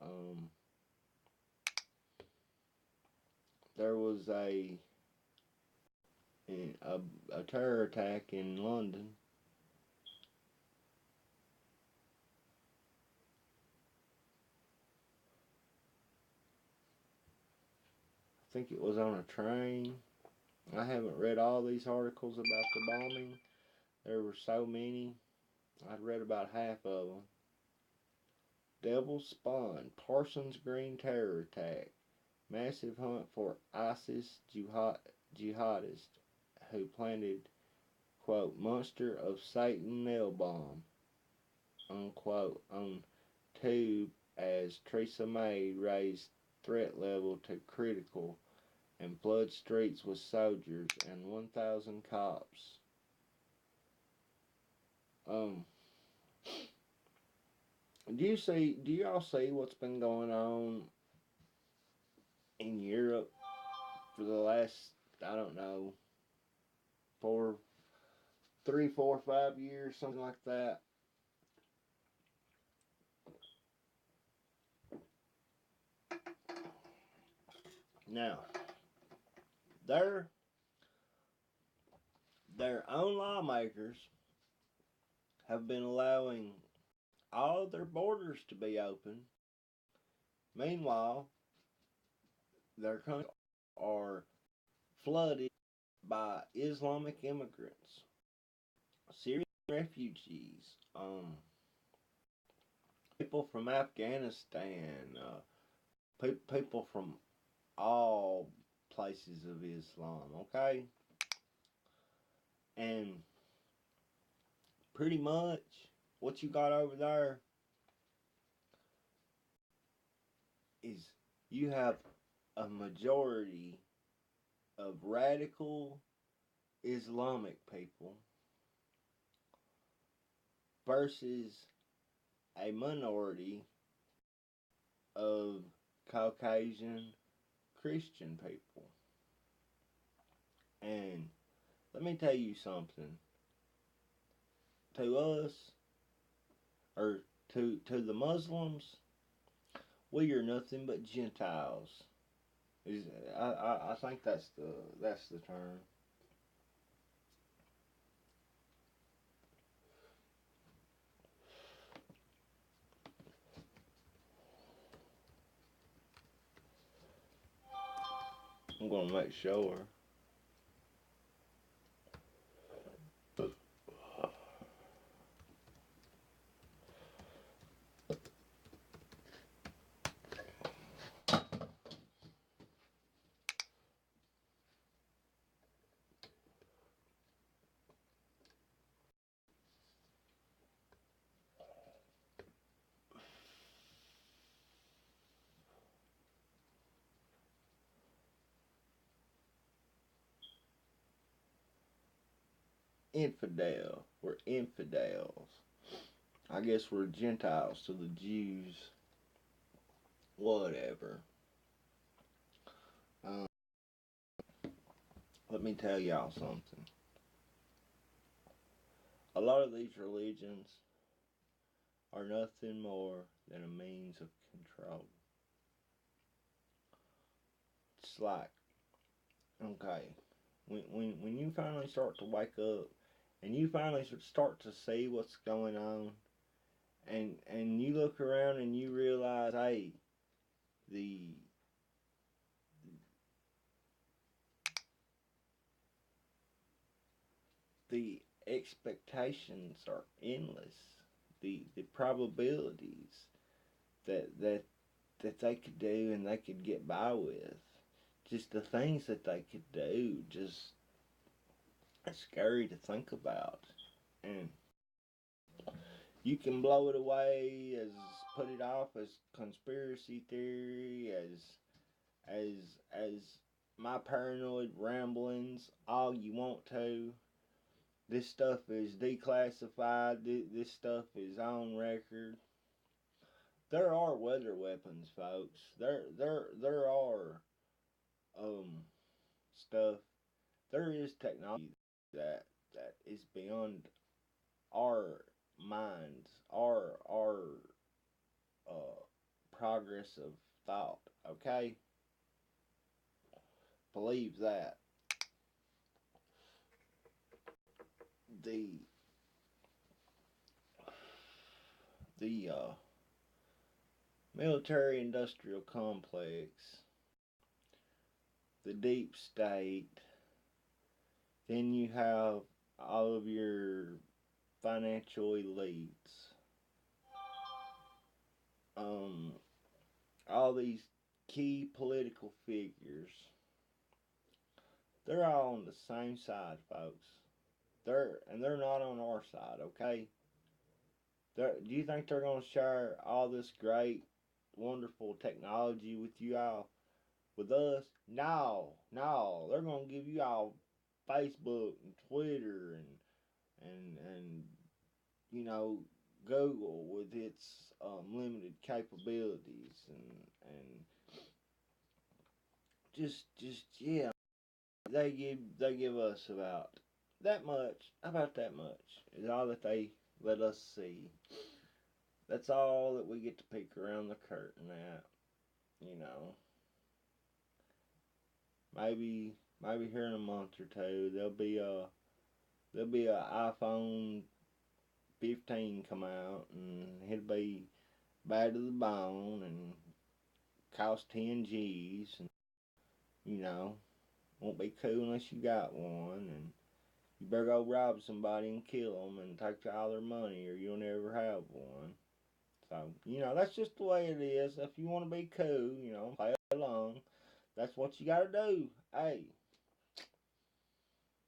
Um, there was a a terror attack in London. I think it was on a train. I haven't read all these articles about the bombing. There were so many. I'd read about half of them. Devil Spawn, Parsons Green terror attack, massive hunt for ISIS jihadist who planted, quote, monster of Satan nail bomb, unquote, on tube as Theresa May raised threat level to critical and flood streets with soldiers and 1,000 cops. Um, do y'all see what's been going on in Europe for the last, I don't know, 5 years, something like that? Now, their their own lawmakers have been allowing all of their borders to be open. Meanwhile, their countries are flooded by Islamic immigrants, Syrian refugees, people from Afghanistan, people from all places of Islam, okay? And pretty much what you got over there is you have a majority of radical Islamic people versus a minority of Caucasian Christian people. And let me tell you something. To us, or to the Muslims, we are nothing but Gentiles. I think that's the term. I'm gonna make sure. infidel. We're infidels. I guess we're Gentiles to the Jews. Whatever. Um, Let me tell y'all something. A lot of these religions are nothing more than a means of control. It's like, okay, when you finally start to wake up and you finally start to see what's going on, and you look around and you realize, hey, the the expectations are endless. The probabilities that they could do and they could get by with, just the things that they could do, just it's scary to think about. And you can blow it away as put it off as conspiracy theory, as as my paranoid ramblings, all you want to. This stuff is declassified. This stuff is on record. There are weather weapons, folks. There are um stuff. There is technology that that is beyond our minds, our progress of thought. Okay, believe that the the military industrial complex, the deep state, then you have all of your financial elites, um, all these key political figures. They're all on the same side, folks. They're not on our side, okay? Do you think they're gonna share all this great, wonderful technology with you all, with us? No, no. They're gonna give you all Facebook and Twitter and you know Google with its limited capabilities and just yeah. They give us about that much is all that they let us see. That's all that we get to peek around the curtain at. You know, maybe here in a month or two there'll be a iPhone 15 come out and it'll be bad to the bone and cost 10 G's and you know won't be cool unless you got one and you better go rob somebody and kill them and take all their money or you'll never have one. So, that's just the way it is. If you want to be cool, play along. That's what you got to do. Hey,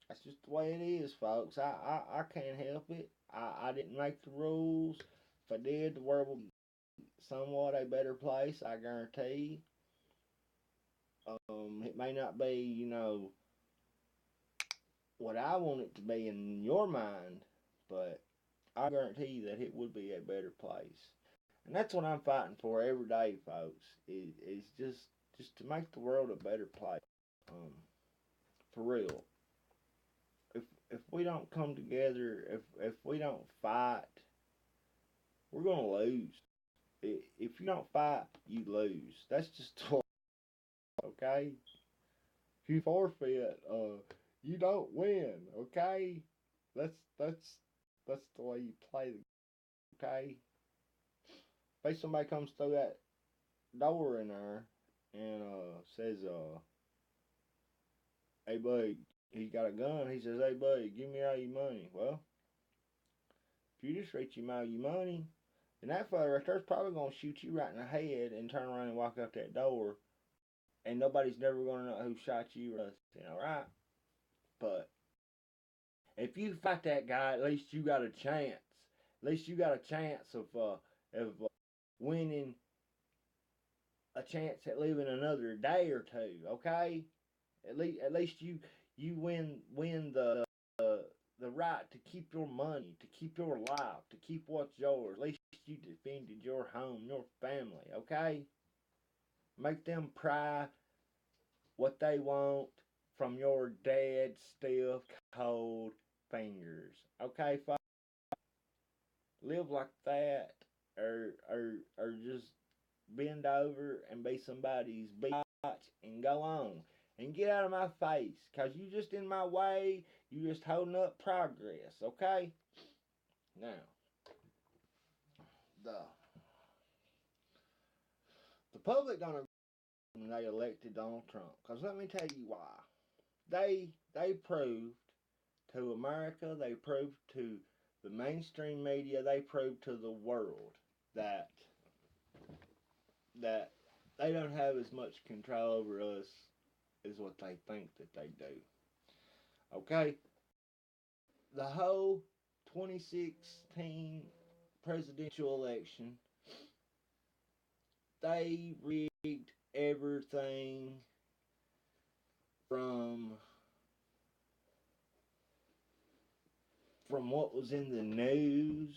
that's just the way it is, folks. I can't help it. I didn't make the rules. If I did, the world would be somewhat a better place, I guarantee. It may not be, what I want it to be in your mind, but I guarantee that it would be a better place. And that's what I'm fighting for every day, folks. Is just to make the world a better place. Um, for real. If we don't come together, if we don't fight, we're gonna lose. If you don't fight, you lose. That's just okay. If you forfeit, you don't win. Okay, that's that's that's the way you play the game. Okay. If somebody comes through that door in there and says, "Hey, buddy," he got a gun. He says, "Hey, buddy, give me all your money." Well, if you just reach him all your money, then that fella right there's probably gonna shoot you right in the head and turn around and walk out that door, and nobody's never gonna know who shot you or nothing. All right, but if you fight that guy, at least you got a chance. At least you got a chance of winning, a chance at living another day or two. Okay, at least you win the the right to keep your money, to keep your life, to keep what's yours. At least you defended your home, your family, okay? Make them pry what they want from your dead, stiff, cold fingers. Okay, folks? Live like that, or just bend over and be somebody's bitch and go on. And get out of my face, cause you just in my way. You just holding up progress, okay? Now, the the public don't agree when they elected Donald Trump. Cause let me tell you why. They proved to America, they proved to the mainstream media, they proved to the world that that they don't have as much control over us as what they think that they do. Okay? The whole 2016 presidential election, they rigged everything from what was in the news,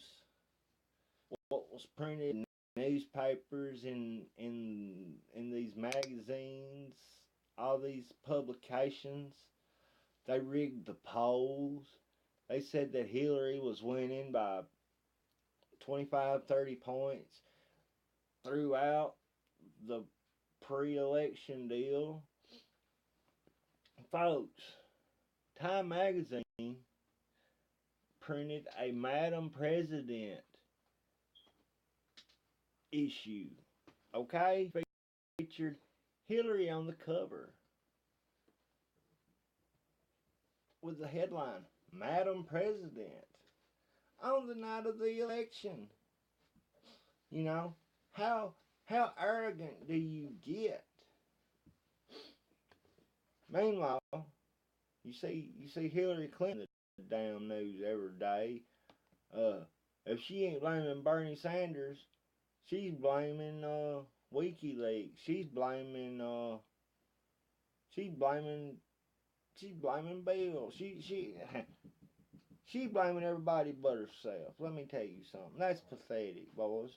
what was printed in newspapers, in these magazines, all these publications. They rigged the polls. They said that Hillary was winning by 25, 30 points throughout the pre-election deal. Folks, Time Magazine printed a Madam President issue, okay? Featured Hillary on the cover with the headline, Madam President, on the night of the election. You know, how arrogant do you get? Meanwhile, you see Hillary Clinton in the damn news every day. If she ain't blaming Bernie Sanders, she's blaming WikiLeaks. She's blaming Bill. She blaming everybody but herself. Let me tell you something. That's pathetic, boys.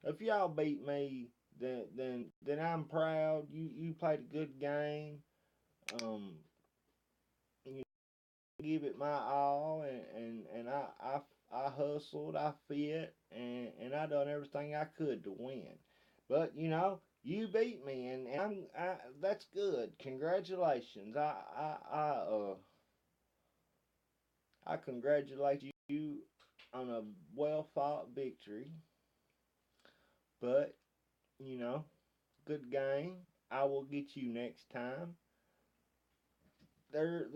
If y'all beat me, then I'm proud. You played a good game. You give it my all, and I hustled, I fit, and I done everything I could to win. But you beat me, and that's good. Congratulations. I congratulate you on a well fought victory. But good game. I will get you next time. There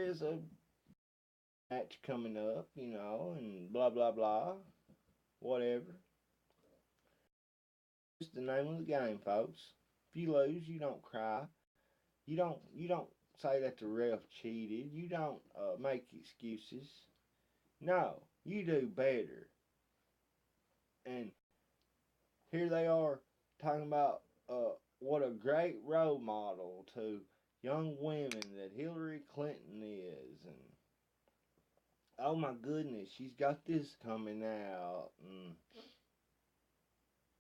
is a match coming up, and blah blah blah, whatever. It's the name of the game, folks. If you lose, you don't cry. You don't say that the ref cheated. You don't make excuses. No, you do better. And here they are talking about what a great role model to young women that Hillary Clinton is, and oh my goodness, she's got this coming out, and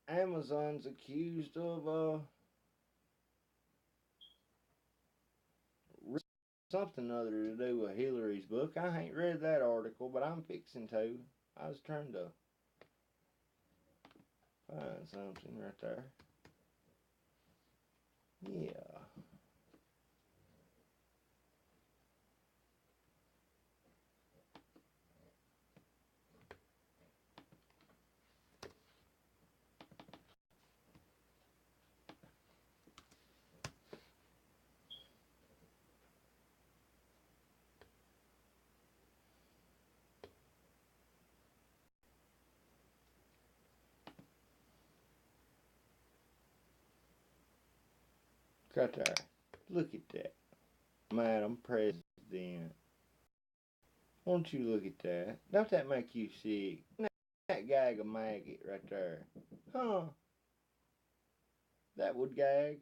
Amazon's accused of something other to do with Hillary's book. I ain't read that article, but I'm fixing to. I was trying to find something right there. Yeah. Right there. Look at that. Madam President. Won't you look at that? Don't that make you sick? That gag a maggot right there. Huh? That would gag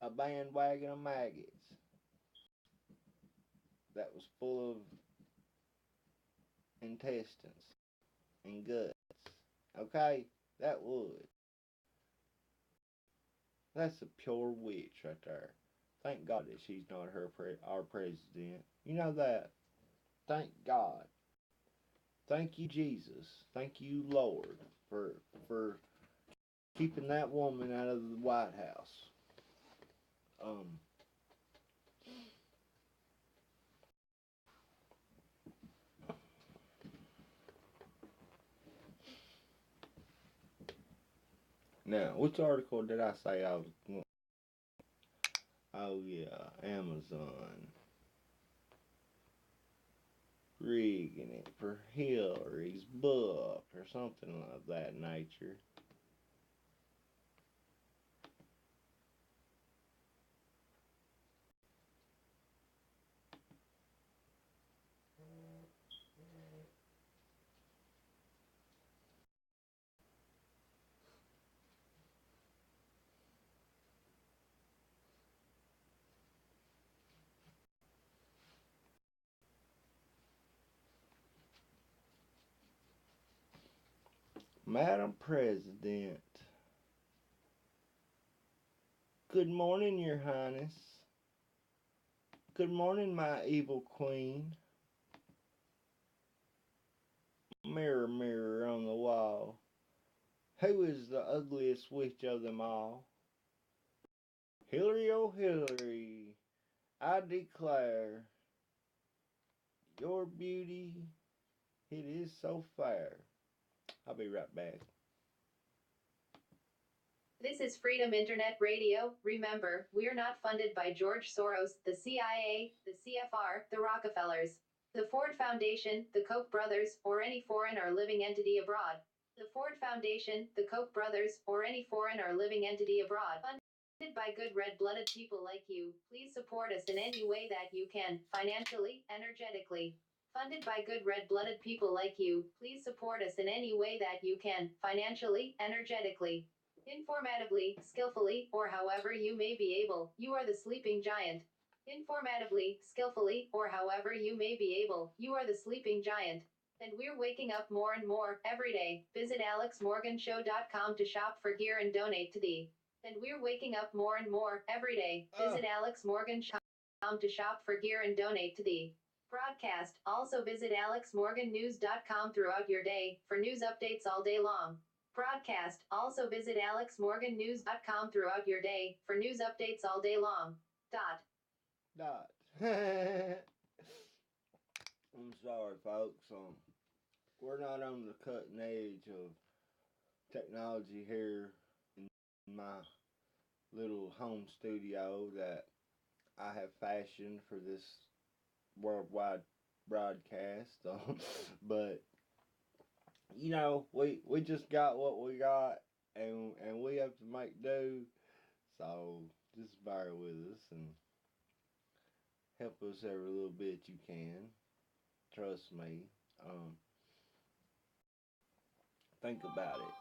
a bandwagon of maggots that was full of intestines and guts. Okay? That would. That's a pure witch right there. Thank God that she's not our president. You know that. Thank God. Thank you, Jesus. Thank you, Lord, for keeping that woman out of the White House. Um, Now, which article did I say I was? Oh yeah, Amazon rigging it for Hillary's book or something of that nature. Madam President, good morning, Your Highness. Good morning, my evil queen. Mirror, mirror on the wall, who is the ugliest witch of them all? Hillary, oh Hillary, I declare your beauty, it is so fair. I'll be right back. This is Freedom Internet Radio. Remember, we're not funded by George Soros, the CIA, the CFR, the Rockefellers, the Ford Foundation, the Koch brothers, or any foreign or living entity abroad. The Ford Foundation, the Koch brothers, or any foreign or living entity abroad. Funded by good red-blooded people like you. Please support us in any way that you can, financially, energetically. Funded by good red-blooded people like you. Please support us in any way that you can, financially, energetically, informatively, skillfully, or however you may be able. You are the sleeping giant. Informatively, skillfully, or however you may be able. You are the sleeping giant. And we're waking up more and more every day. Visit alexmorganshow.com to shop for gear and donate to thee. And we're waking up more and more every day. Visit alexmorganshow.com to shop for gear and donate to thee. Broadcast. Also visit alexmorgannews.com throughout your day for news updates all day long. Broadcast. Also visit alexmorgannews.com throughout your day for news updates all day long. Dot. I'm sorry, folks. We're not on the cutting edge of technology here in my little home studio that I have fashioned for this worldwide broadcast. But you know, we just got what we got, and we have to make do. So just bear with us and help us every little bit you can. Trust me. Think about it.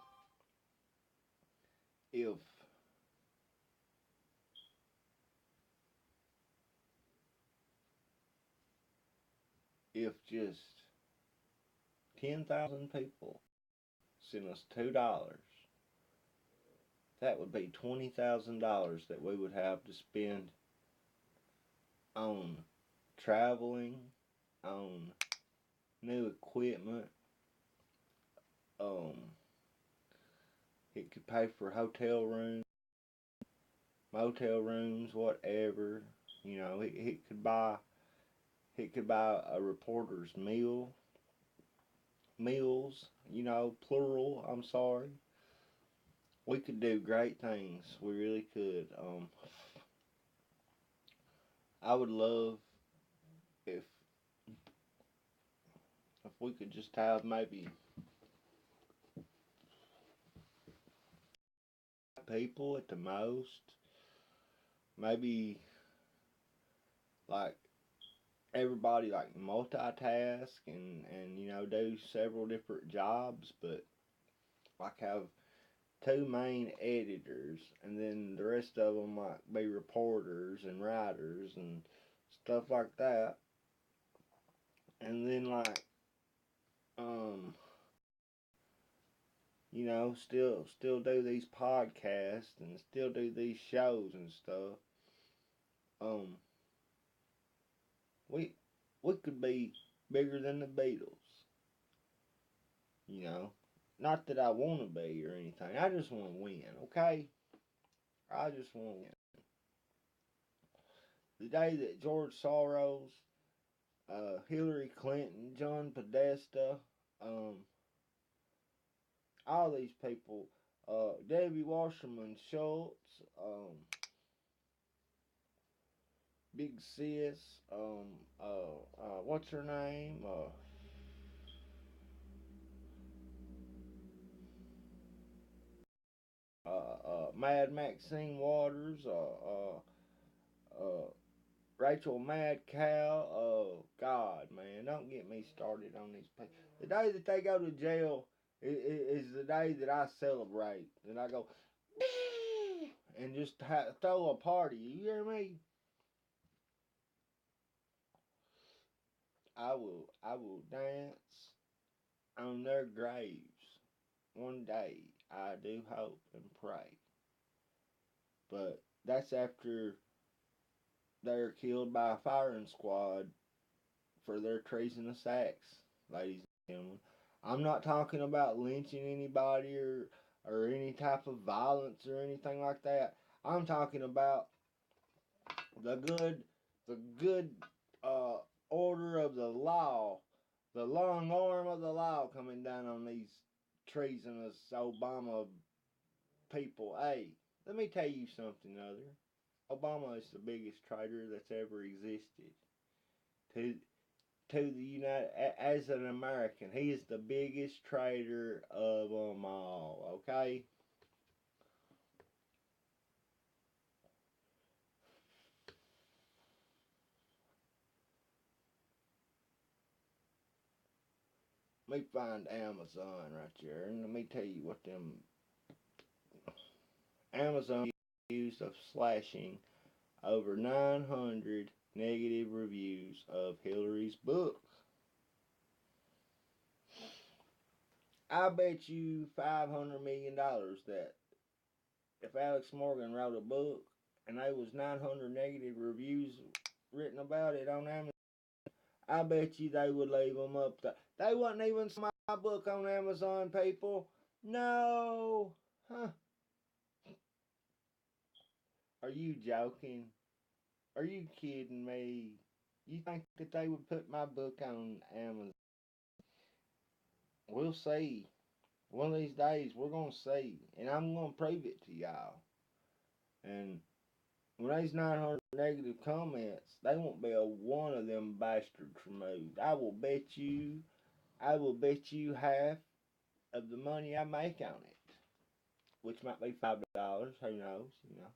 If just 10,000 people sent us $2, that would be $20,000 that we would have to spend on traveling, on new equipment. It could pay for hotel rooms, motel rooms, whatever. You know, it could buy a reporter's meals. You know, plural. I'm sorry. We could do great things. We really could. I would love if we could just have maybe people at the most, maybe like everybody like multitask and you know do several different jobs, but like have two main editors and then the rest of them might be reporters and writers and stuff like that, and then like you know, still do these podcasts and still do these shows and stuff. Um, we we could be bigger than the Beatles, you know. Not that I want to be or anything. I just want to win, okay? I just want to win. The day that George Soros, Hillary Clinton, John Podesta, um, all these people, Debbie Wasserman Schultz, Big Sis, what's her name? Mad Maxine Waters, Rachel Mad Cow. Oh God, man, don't get me started on these people. The day that they go to jail is the day that I celebrate, and I go and just throw a party. You hear me? I will dance on their graves one day. I do hope and pray, but that's after they're killed by a firing squad for their treasonous acts, ladies and gentlemen. I'm not talking about lynching anybody or any type of violence or anything like that. I'm talking about the good uh, order of the law, the long arm of the law coming down on these treasonous Obama people. Hey, let me tell you something other. Obama is the biggest traitor that's ever existed to the United. As an American, he is the biggest traitor of them all. Okay. Let me find Amazon right there, and let me tell you what them Amazon used of slashing over 900 negative reviews of Hillary's book. I bet you $500 million that if Alex Morgan wrote a book and there was 900 negative reviews written about it on Amazon, I bet you they would leave them up there. They wouldn't even sell my book on Amazon, people. No. Huh. Are you joking? Are you kidding me? You think that they would put my book on Amazon? We'll see. One of these days, we're going to see. And I'm going to prove it to y'all. And when there's 900 negative comments, they won't be a one of them bastards removed. I will bet you half of the money I make on it, which might be $5. Who knows? You know.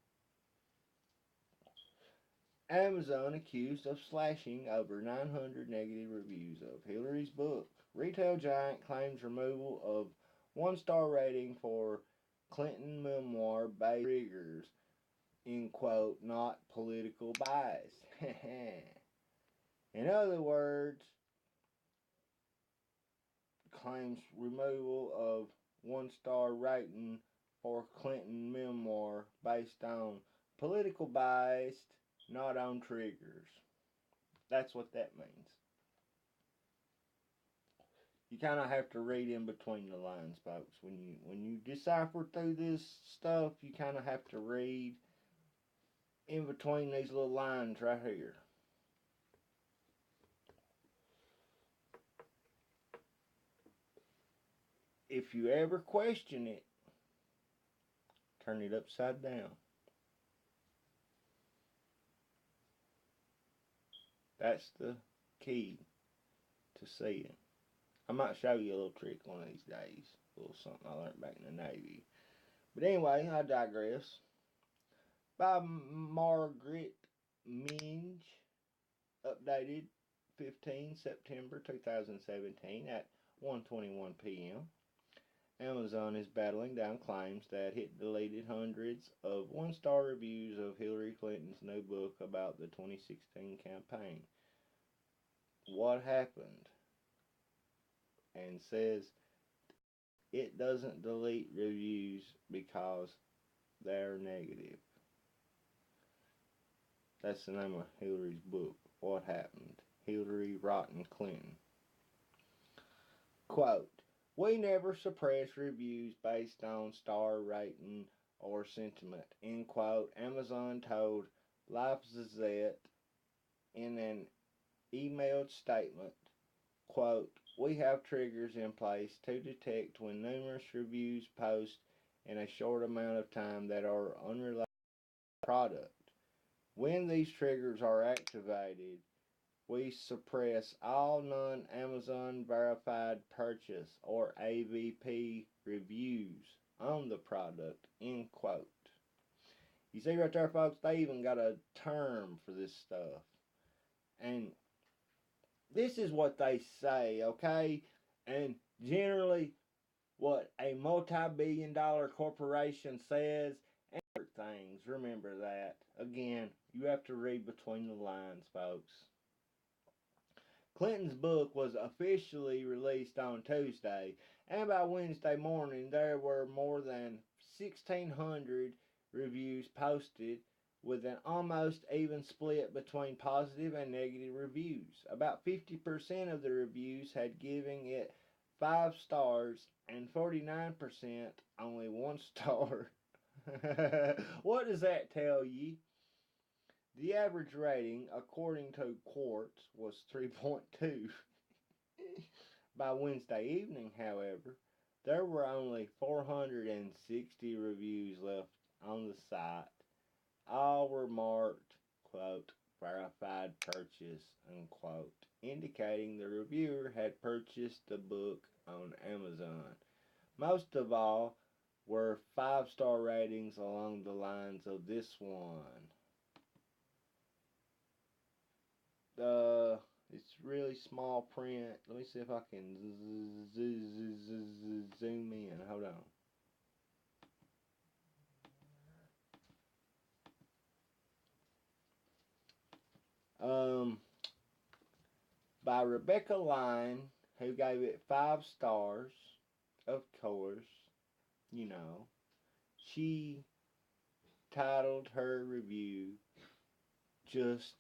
Amazon accused of slashing over 900 negative reviews of Hillary's book. Retail giant claims removal of one-star rating for Clinton memoir by triggers, in quote, not political bias. In other words, claims removal of one-star rating for Clinton memoir based on political bias, not on triggers. That's what that means. You kind of have to read in between the lines, folks. When you decipher through this stuff, you kind of have to read in between these little lines right here. If you ever question it, turn it upside down. That's the key to seeing. I might show you a little trick one of these days. A little something I learned back in the Navy. But anyway, I digress. By Margaret Minge, updated 15 September 2017 at 1:21 p.m. Amazon is battling down claims that it deleted hundreds of one-star reviews of Hillary Clinton's new book about the 2016 campaign. What happened? and says it doesn't delete reviews because they're negative. That's the name of Hillary's book, What Happened? Hillary Rotten Clinton. Quote, we never suppress reviews based on star rating or sentiment, end quote. Amazon told LifeZette in an emailed statement, quote, we have triggers in place to detect when numerous reviews post in a short amount of time that are unrelated to the product. When these triggers are activated, we suppress all non-Amazon verified purchase or AVP reviews on the product, end quote. You see right there, folks, they even got a term for this stuff. And this is what they say, okay? And generally, what a multi-billion-dollar corporation says, and other things, remember that. Again, you have to read between the lines, folks. Clinton's book was officially released on Tuesday, and by Wednesday morning there were more than 1,600 reviews posted, with an almost even split between positive and negative reviews. About 50% of the reviews had given it 5 stars, and 49% only 1 star. What does that tell you? The average rating, according to Quartz, was 3.2. By Wednesday evening, however, there were only 460 reviews left on the site. All were marked, quote, verified purchase, unquote, indicating the reviewer had purchased the book on Amazon. Most of all were 5-star ratings along the lines of this one. It's really small print. Let me see if I can zoom in. Hold on. By Rebecca Line, who gave it 5 stars, of course, you know. She titled her review, Just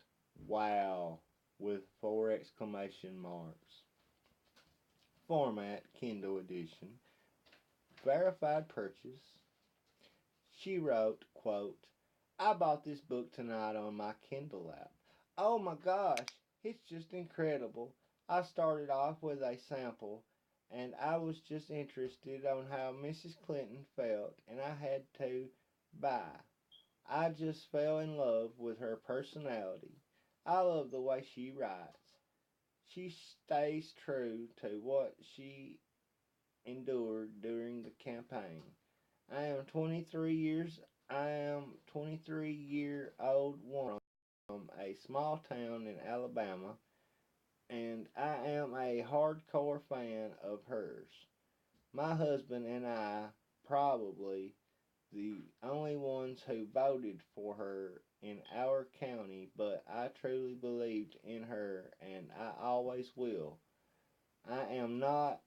Wow, with 4 exclamation marks. Format, Kindle edition. Verified purchase. She wrote, quote, I bought this book tonight on my Kindle app. Oh my gosh, it's just incredible. I started off with a sample, and I was just interested on how Mrs. Clinton felt, and I had to buy. I just fell in love with her personality. I love the way she writes. She stays true to what she endured during the campaign. I am 23-year-old woman from a small town in Alabama, and I am a hardcore fan of hers. My husband and I probably the only ones who voted for her in our county, but I truly believed in her, and I always will. I am not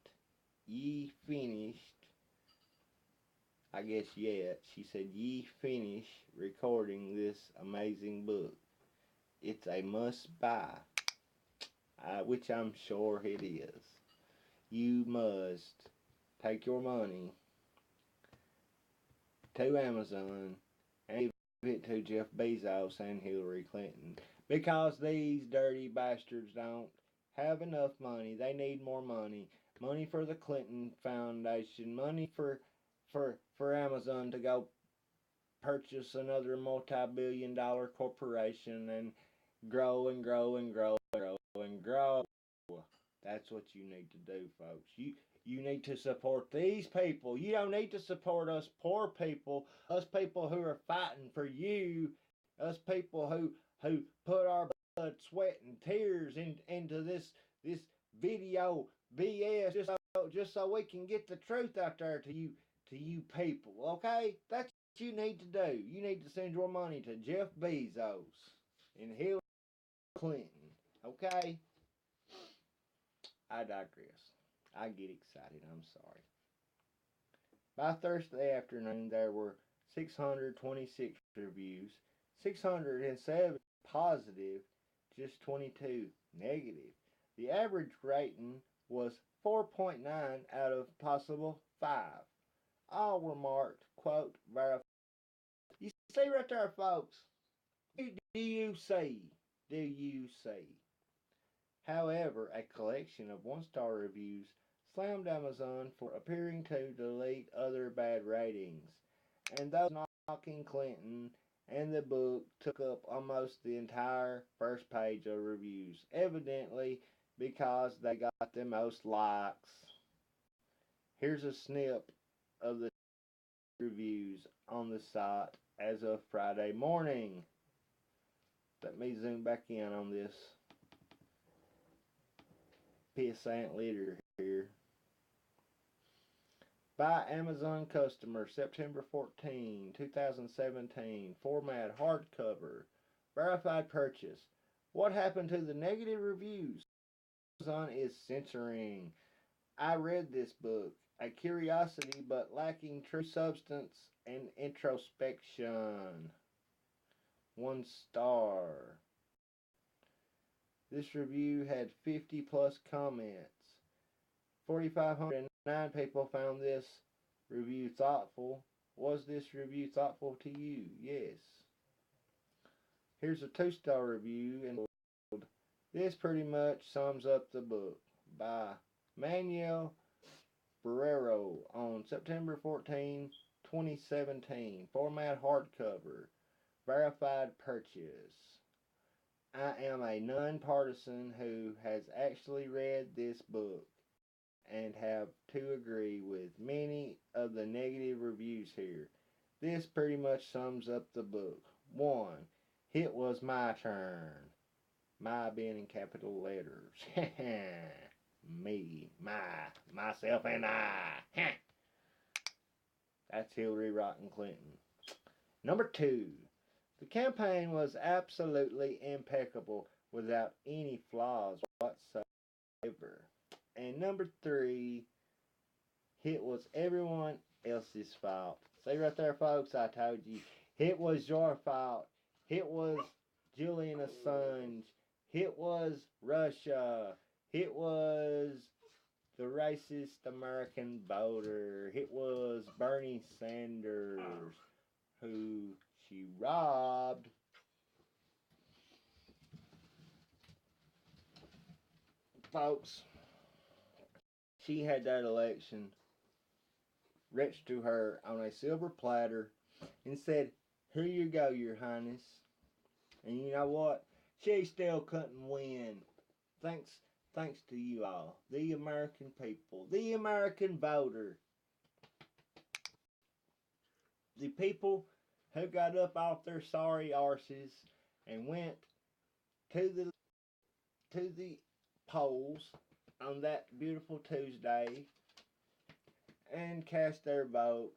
ye finished, I guess yet. She said, ye finish recording this amazing book. It's a must buy, which I'm sure it is. You must take your money to Amazon and give it to Jeff Bezos and Hillary Clinton, because these dirty bastards don't have enough money. They need more money. Money for the Clinton Foundation, money for Amazon to go purchase another multi-billion-dollar corporation and grow and grow and grow and grow and grow. That's what you need to do, folks. You need to support these people. You don't need to support us poor people, us people who are fighting for you, us people who put our blood, sweat, and tears into this video BS just so we can get the truth out there to you people. Okay, that's what you need to do. You need to send your money to Jeff Bezos and Hillary Clinton. Okay, I digress. I get excited. I'm sorry. By Thursday afternoon, there were 626 reviews, 607 positive, just 22 negative. The average rating was 4.9 out of possible 5. All were marked, quote, verified. You see right there, folks. Do you see? Do you see? However, a collection of one-star reviews slammed Amazon for appearing to delete other bad ratings, and those knocking Clinton and the book took up almost the entire first page of reviews, evidently because they got the most likes. Here's a snip of the reviews on the site as of Friday morning. Let me zoom back in on this pissant leader here. By Amazon customer, September 14, 2017. Format hardcover. Verified purchase. What happened to the negative reviews? Amazon is censoring. I read this book. A curiosity but lacking true substance and introspection. 1 star. This review had 50 plus comments. 4,509 people found this review thoughtful. Was this review thoughtful to you? Yes. Here's a 2-star review, and this pretty much sums up the book by Manuel Barrero on September 14, 2017. Format hardcover. Verified purchase. I am a non-partisan who has actually read this book and have to agree with many of the negative reviews here. This pretty much sums up the book. 1. It was my turn. My being in capital letters. Me, myself, and I. That's Hillary Rodham Clinton. Number 2. The campaign was absolutely impeccable without any flaws whatsoever. And number 3, it was everyone else's fault. See right there, folks, I told you. It was your fault. It was Julian Assange. It was Russia. It was the racist American voter. It was Bernie Sanders, who she robbed. Folks, she had that election reached to her on a silver platter and said, "Here you go, Your Highness." And you know what? She still couldn't win. Thanks to you all, the American people, the American voter, the people who got up off their sorry arses and went to the polls on that beautiful Tuesday and cast their vote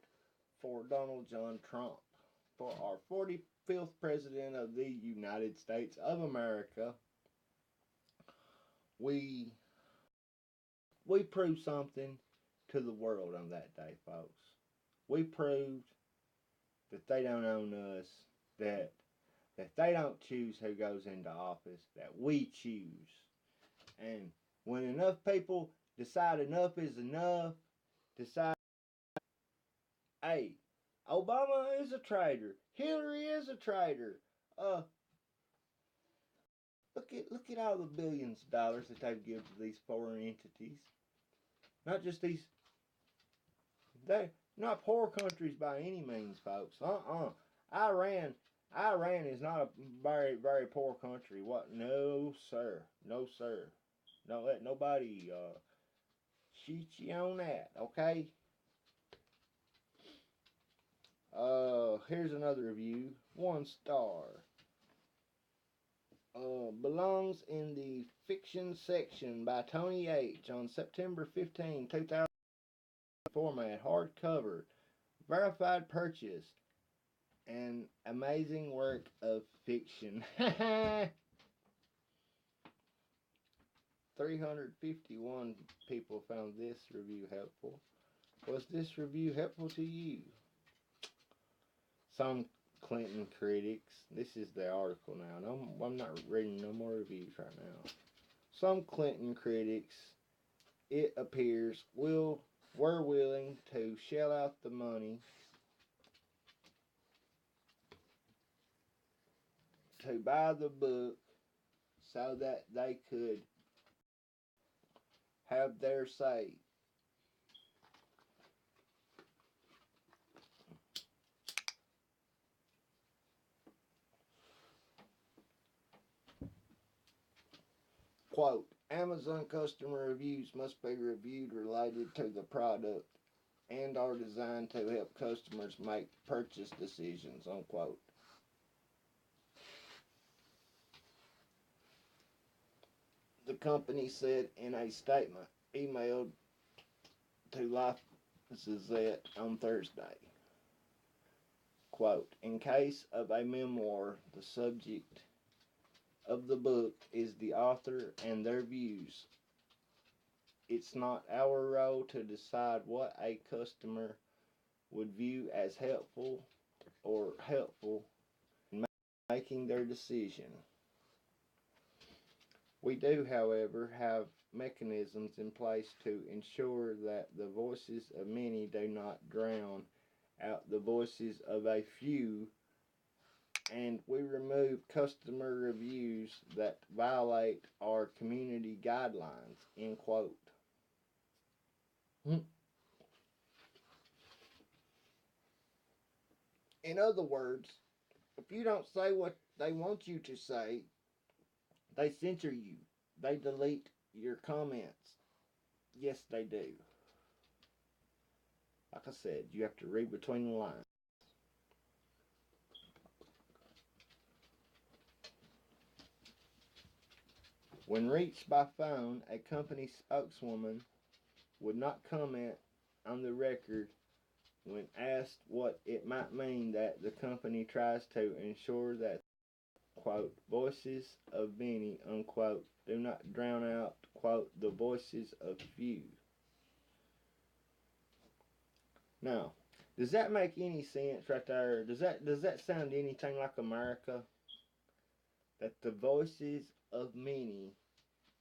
for Donald John Trump for our 45th president of the United States of America. We proved something to the world on that day, folks. We proved that they don't own us, that they don't choose who goes into office, that we choose. And when enough people decide enough is enough, decide, hey, Obama is a traitor, Hillary is a traitor. Look at all the billions of dollars that they've given to these foreign entities. Not just these. They're not poor countries by any means, folks. Iran is not a very, very poor country. What? No, sir. No, sir. Don't let nobody cheat you on that, okay? Here's another review. 1 star. Belongs in the fiction section by Tony H. on September 15, 2000. Format hardcover. Verified purchase. An amazing work of fiction. 351 people found this review helpful. Was this review helpful to you? Some Clinton critics, this is the article now, and I'm not reading no more reviews right now. Some Clinton critics, it appears, were willing to shell out the money to buy the book so that they could have their say. Quote, Amazon customer reviews must be reviewed related to the product and are designed to help customers make purchase decisions, unquote. The company said in a statement emailed to Life Gazette on Thursday. Quote, in case of a memoir, the subject of the book is the author and their views. It's not our role to decide what a customer would view as helpful in making their decision. We do, however, have mechanisms in place to ensure that the voices of many do not drown out the voices of a few, and we remove customer reviews that violate our community guidelines, end quote. In other words, if you don't say what they want you to say, they censor you. They delete your comments. Yes, they do. Like I said, you have to read between the lines. When reached by phone, a company spokeswoman would not comment on the record when asked what it might mean that the company tries to ensure that, quote, voices of many, unquote, do not drown out, quote, the voices of few. Now, does that make any sense right there? Does that sound anything like America? That the voices of many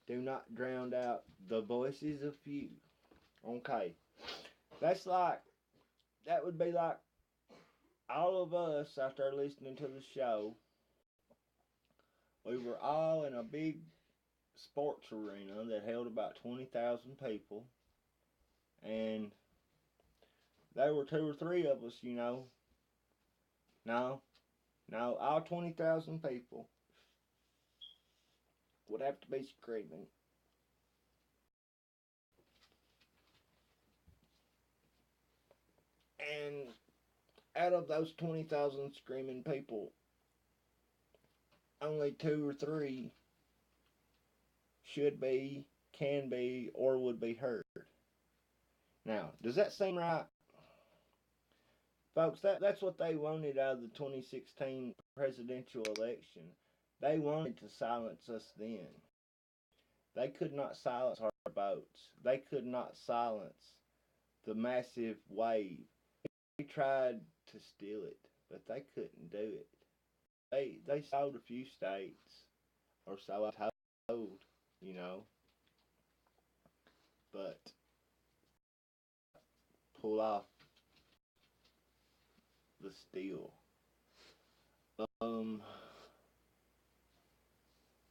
do not drown out the voices of few. Okay. That would be like all of us out there listening to the show. We were all in a big sports arena that held about 20,000 people. And there were 2 or 3 of us, you know. No, all 20,000 people would have to be screaming. And out of those 20,000 screaming people, only 2 or 3 should be, can be, or would be heard. Now, does that seem right? Folks, that's what they wanted out of the 2016 presidential election. They wanted to silence us then. They could not silence our votes. They could not silence the massive wave. They tried to steal it, but they couldn't do it. They sold a few states, or so I told, you know. But pull off the steal.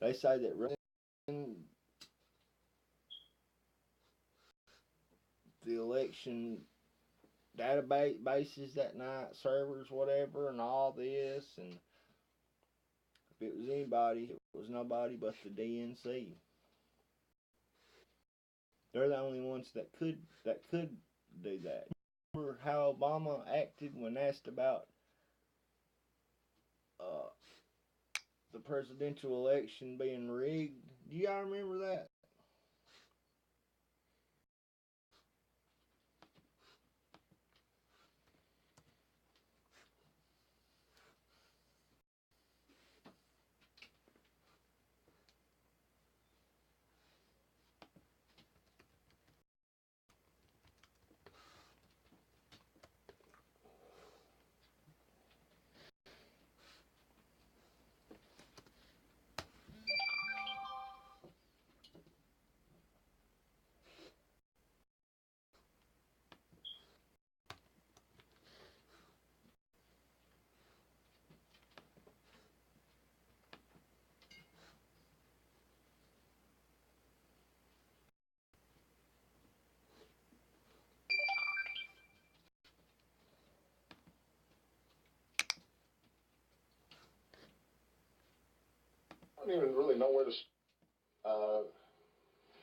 They say that running the election databases that night, servers, whatever, and all this, and if it was anybody, it was nobody but the DNC. They're the only ones that could do that. Remember how Obama acted when asked about the presidential election being rigged? Do y'all remember that? don't even really know where to.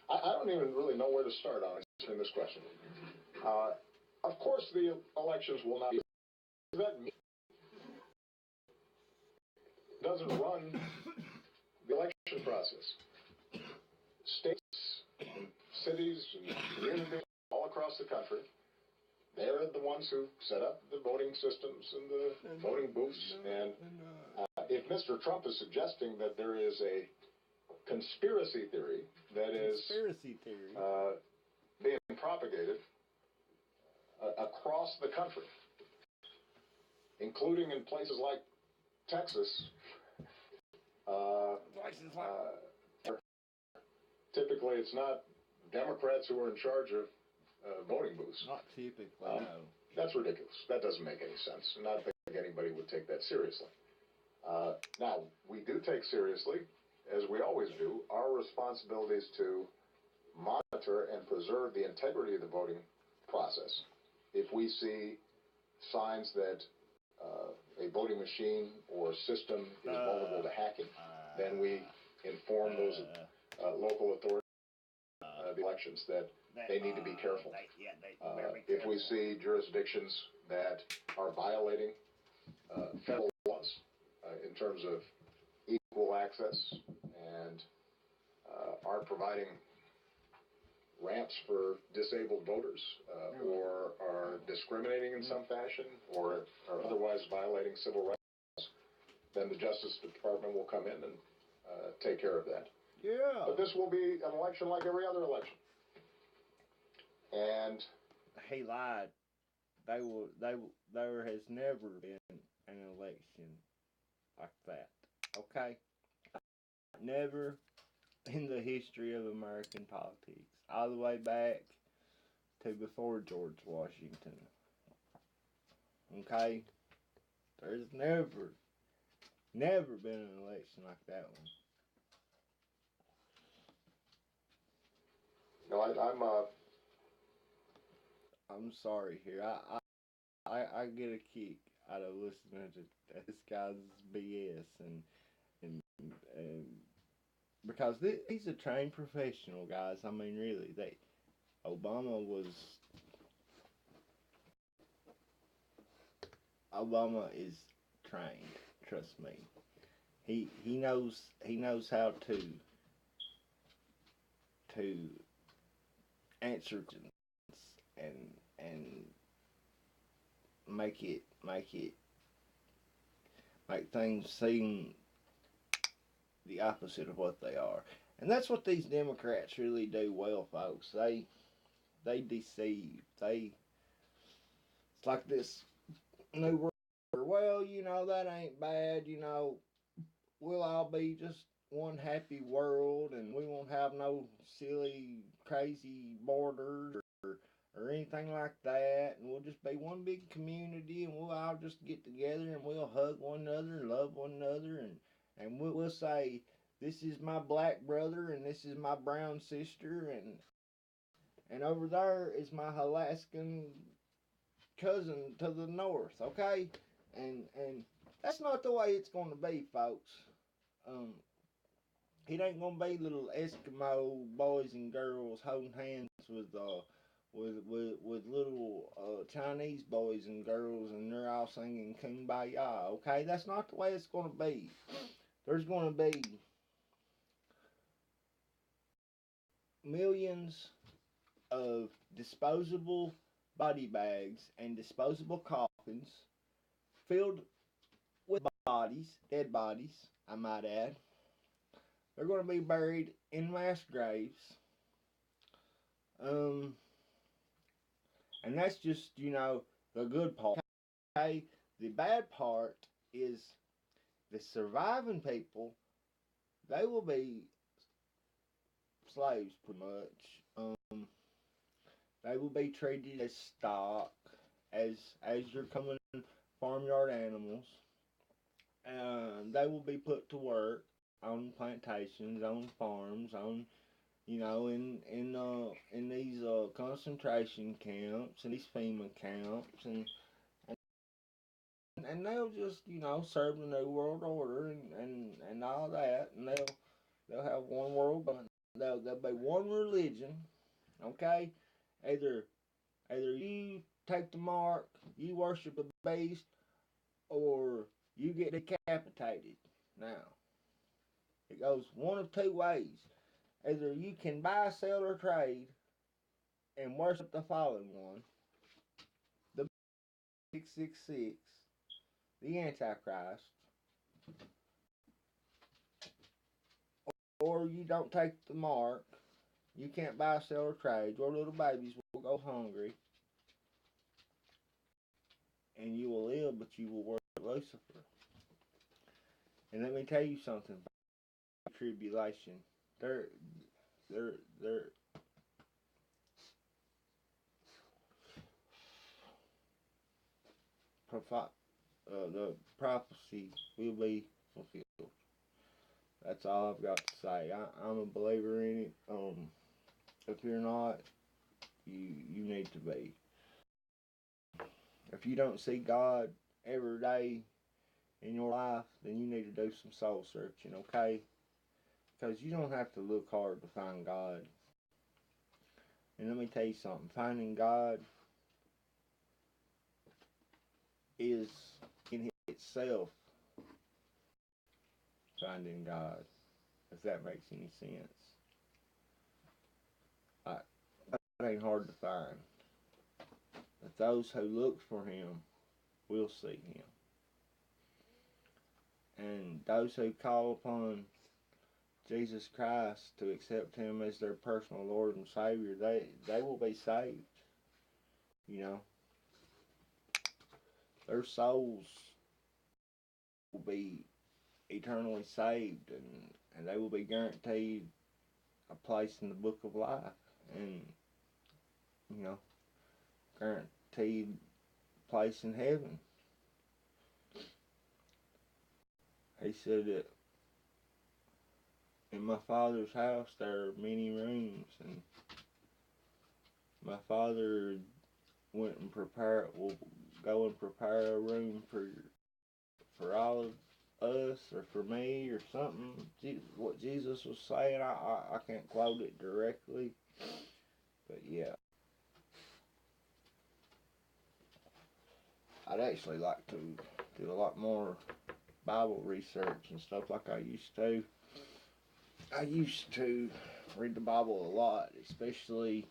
I don't even really know where to start on answering this question. Of course, the elections will not be. That doesn't run the election process. States, and cities, and communities all across the country, they're the ones who set up the voting systems and the voting booths. And if Mr. Trump is suggesting that there is a conspiracy theory that is being propagated across the country, including in places like Texas, typically it's not Democrats who are in charge of voting booths. Not typically, no. That's ridiculous. That doesn't make any sense. Not think anybody would take that seriously. Now, we do take seriously, as we always do, our responsibilities to monitor and preserve the integrity of the voting process. If we see signs that a voting machine or system is vulnerable to hacking, then we inform those local authorities the elections that they need to be careful. If we see jurisdictions that are violating federal laws in terms of equal access and are providing ramps for disabled voters or are discriminating in some fashion or are otherwise violating civil rights, then the Justice Department will come in and take care of that. Yeah. But this will be an election like every other election. And he lied. There has never been an election like that. Okay? Never in the history of American politics. All the way back to before George Washington. Okay? There's never been an election like that one. No, I'm sorry here. I get a kick out of listening to this guy's BS and because he's a trained professional, guys. I mean, really, Obama is trained. Trust me. He knows how to answer and make things seem the opposite of what they are. And that's what these Democrats really do well, folks. They deceive. It's like this new world. Well, that ain't bad, we'll all be just one happy world and we won't have no silly, crazy borders or anything like that, and we'll just be one big community and we'll all just get together and we'll hug one another and love one another and we'll say, this is my black brother and this is my brown sister and over there is my Alaskan cousin to the north, okay? And that's not the way it's going to be, folks. It ain't going to be little Eskimo boys and girls holding hands with little Chinese boys and girls and they're all singing Kumbaya, okay? That's not the way it's going to be. There's going to be millions of disposable body bags and disposable coffins filled with dead bodies, I might add. They're going to be buried in mass graves. And that's just, the good part. Okay? The bad part is the surviving people, they will be slaves pretty much. They will be treated as stock, as your common farmyard animals. They will be put to work on plantations, on farms, on in these concentration camps and these FEMA camps and and they'll just, serve the new world order and all that, and they'll have one world government. There'll be one religion, okay? Either you take the mark, you worship the beast, or you get decapitated. Now, it goes one of two ways. Either you can buy, sell, or trade and worship the fallen one, the 666, the Antichrist, or you don't take the mark, you can't buy, sell, or trade, your little babies will go hungry, and you will live, but you will worship Lucifer. And let me tell you something about tribulation. They're, they're, the prophecy will be fulfilled. That's all I've got to say. I'm a believer in it. If you're not, you need to be. If you don't see God every day in your life, then you need to do some soul searching, okay? Because you don't have to look hard to find God. And let me tell you something. Finding God is in itself finding God, if that makes any sense. That ain't hard to find. But those who look for Him will see Him. And those who call upon Jesus Christ to accept Him as their personal Lord and Savior, they will be saved. Their souls will be eternally saved, and they will be guaranteed a place in the book of life, and guaranteed place in heaven. He said that in my Father's house there are many rooms, and my Father will go and prepare a room for all of us, or for me, or something. What Jesus was saying, I can't quote it directly, but yeah. I'd actually like to do a lot more Bible research and stuff like I used to. I used to read the Bible a lot, especially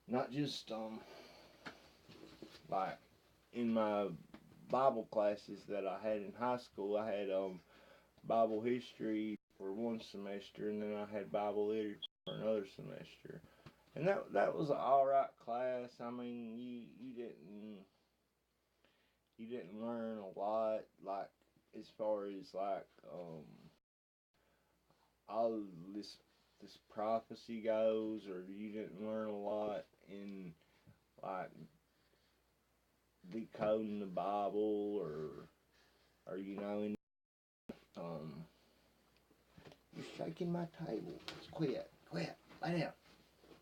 not just like in my Bible classes that I had in high school. I had Bible history for one semester, and then I had Bible literature for another semester. And that was an alright class. I mean, you didn't learn a lot, like as far as like all this prophecy goes, or you didn't learn a lot in like decoding the Bible, or in you're shaking my table. Just quit. Lay down.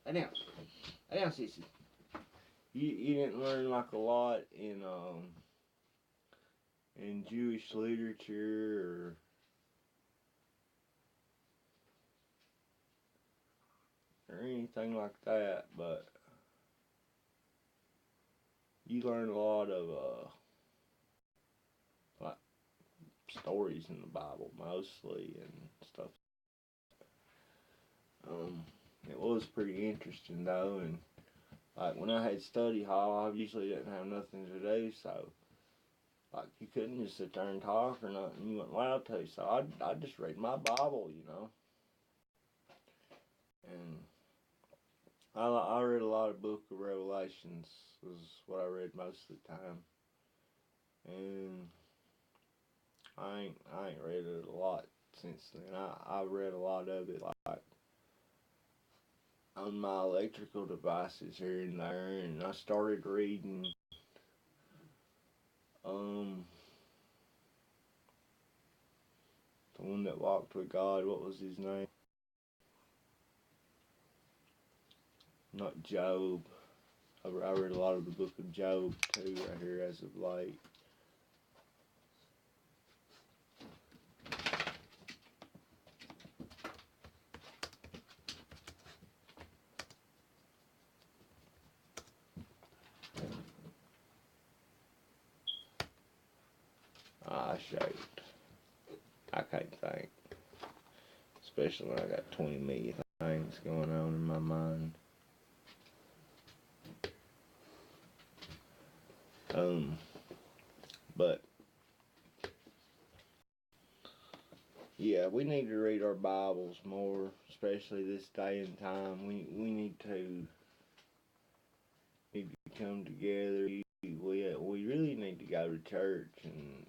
Lay down, sissy. You didn't learn like a lot in Jewish literature, or anything like that, but you learn a lot of like stories in the Bible mostly, and stuff. It was pretty interesting though, and like when I had study hall, I usually didn't have nothing to do, so like you couldn't just sit there and talk or nothing. You weren't allowed to, so I'd just read my Bible, and I read a lot of Book of Revelations. Was what I read most of the time, and I ain't read it a lot since then. I read a lot of it like on my electrical devices here and there, and I started reading the one that walked with God. What was his name? Not Job. I read a lot of the book of Job too right here as of late. shoot. I can't think. Especially when I got 20 million things going on in my mind. But yeah, we need to read our Bibles more, especially this day and time. We need to come together. We really need to go to church, and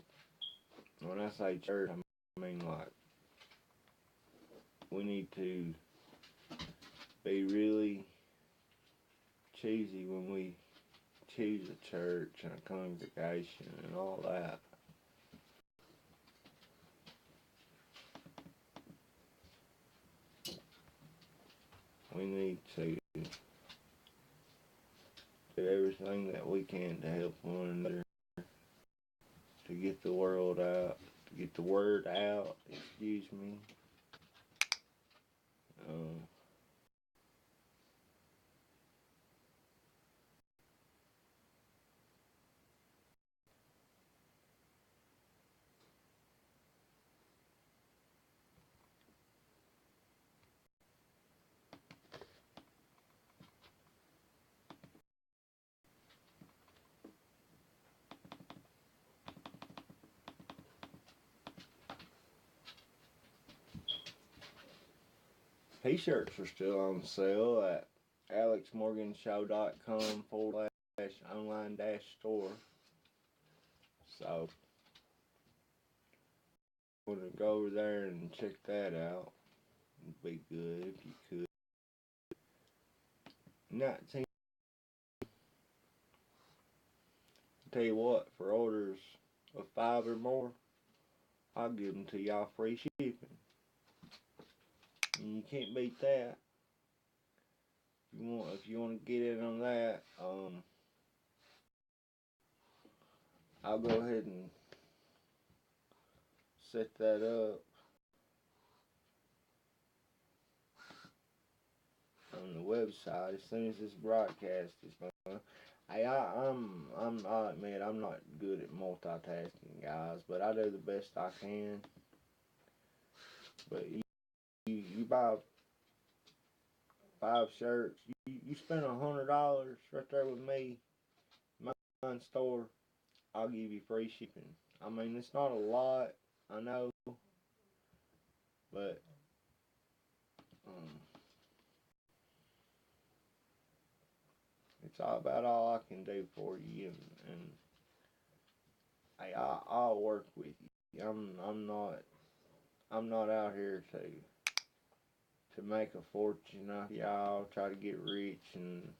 when I say church, I mean like we need to be really choosy when we choose a church and a congregation and all that. We need to do everything that we can to help one another, to get the world out, to get the word out, excuse me. T-shirts are still on sale at alexmorganshow.com/online-store. So, want to go over there and check that out. It'd be good if you could. 19. Tell you what, for orders of 5 or more, I'll give them to y'all free shipping. And you can't beat that. If you want to get in on that, I'll go ahead and set that up on the website as soon as this broadcast is done. Hey, I admit I'm not good at multitasking, guys, but I do the best I can. But you buy 5 shirts, you spend $100 right there with me, my store, I'll give you free shipping. I mean, it's not a lot, I know, but it's all about all I can do for you, and hey, I'll work with you. I'm not out here to make a fortune off y'all, try to get rich, and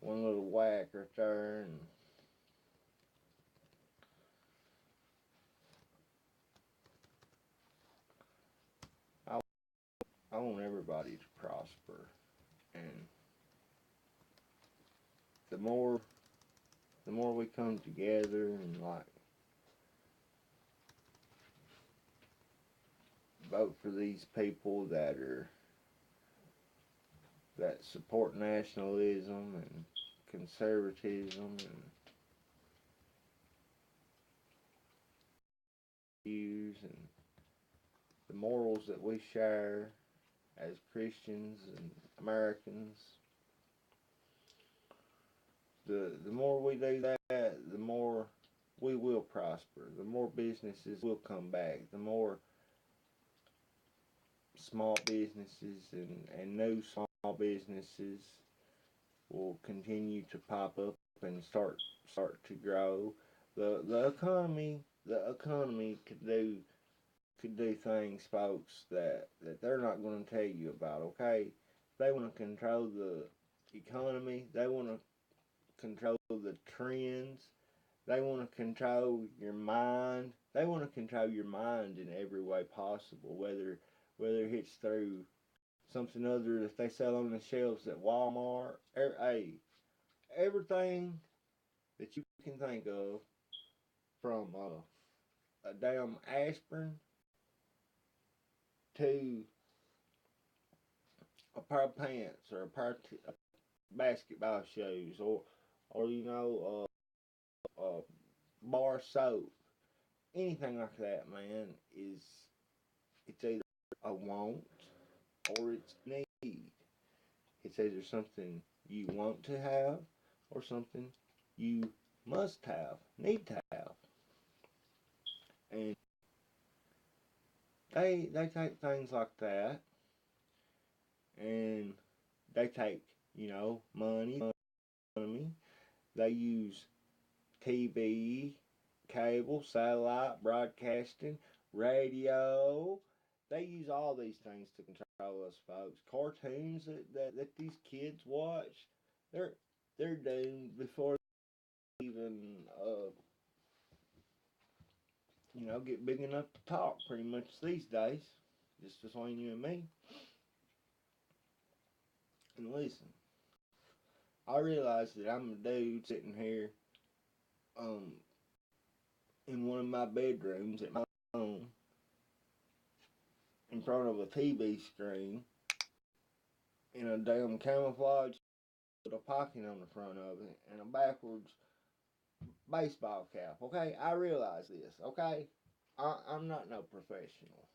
one little whack right there, and I want everybody to prosper, and the more we come together and like vote for these people that support nationalism and conservatism and views and the morals that we share as Christians and Americans, the more we do that, the more we will prosper. The more businesses will come back. The more small businesses and new small businesses will continue to pop up and start to grow. The economy could do things, folks, that they're not going to tell you about. Okay, they want to control the economy. They want to control the trends. They want to control your mind. They want to control your mind in every way possible, whether it's through something other that they sell on the shelves at Walmart. Hey, everything that you can think of, from a damn aspirin to a pair of pants or a pair of basketball shoes, or bar soap. anything like that, man, it's either a want or it's need. It's either something you want to have or something you must have, need to have. And they take things like that and they take, money, economy. They use TV, cable, satellite, broadcasting, radio. They use all these things to control us, folks. Cartoons that these kids watch, they're they're doomed before they even get big enough to talk. Pretty much these days, just between you and me. And listen, I realize that I'm a dude sitting here, um, in one of my bedrooms at my home, in front of a TV screen, in a damn camouflage with a pocket on the front of it and a backwards baseball cap. Okay, I realize this. Okay, I'm not no professional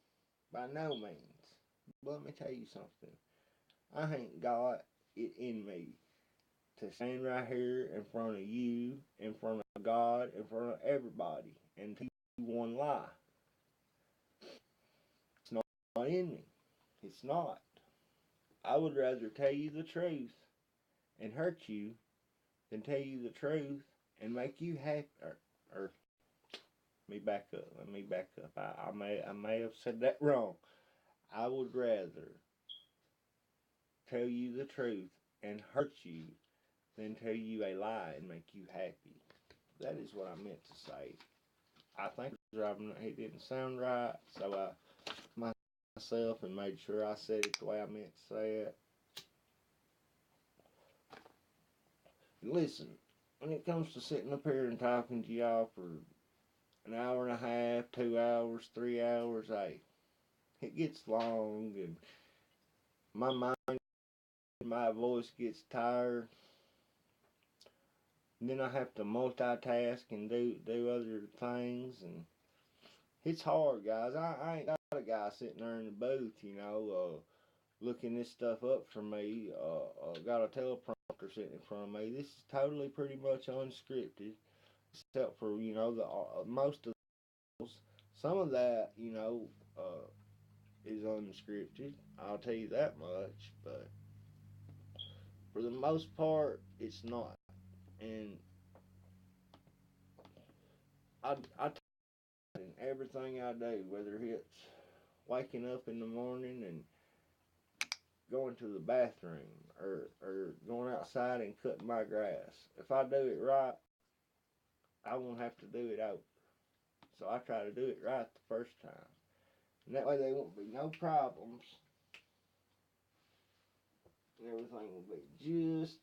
by no means. But let me tell you something. I ain't got it in me to stand right here in front of you, in front of God, in front of everybody, and tell you one lie. It's not in me. It's not. I would rather tell you the truth and hurt you than tell you the truth and make you happy. Or let me back up. Let me back up. I may have said that wrong. I would rather tell you the truth and hurt you than tell you a lie and make you happy. That is what I meant to say. I think it didn't sound right, so I myself and made sure I said it the way I meant to say it. Listen, when it comes to sitting up here and talking to y'all for an hour and a half, 2 hours, 3 hours, hey, it gets long and my mind, my voice gets tired. And then I have to multitask and do other things, and it's hard, guys. I ain't got a guy sitting there in the booth, looking this stuff up for me. Got a teleprompter sitting in front of me. This is totally pretty much unscripted, except for the most of those. Some of that, is unscripted. I'll tell you that much. But for the most part, it's not. And I in everything I do, whether it's waking up in the morning and going to the bathroom or going outside and cutting my grass. If I do it right, I won't have to do it over. So I try to do it right the first time. And that way there won't be no problems. And everything will be just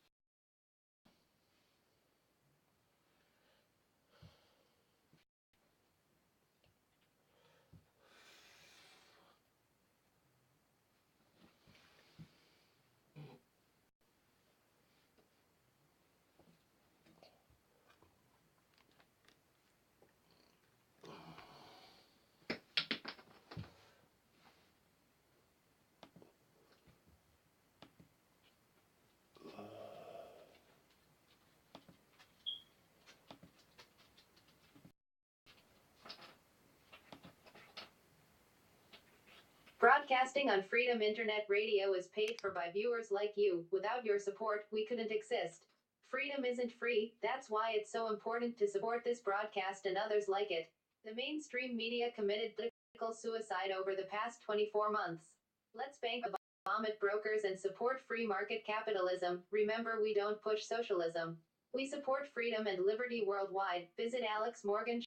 Broadcasting on Freedom Internet Radio is paid for by viewers like you. Without your support, we couldn't exist. Freedom isn't free, that's why it's so important to support this broadcast and others like it. The mainstream media committed political suicide over the past 24 months. Let's bank the bomb at brokers and support free market capitalism. Remember, we don't push socialism. We support freedom and liberty worldwide. Visit Alex Morgan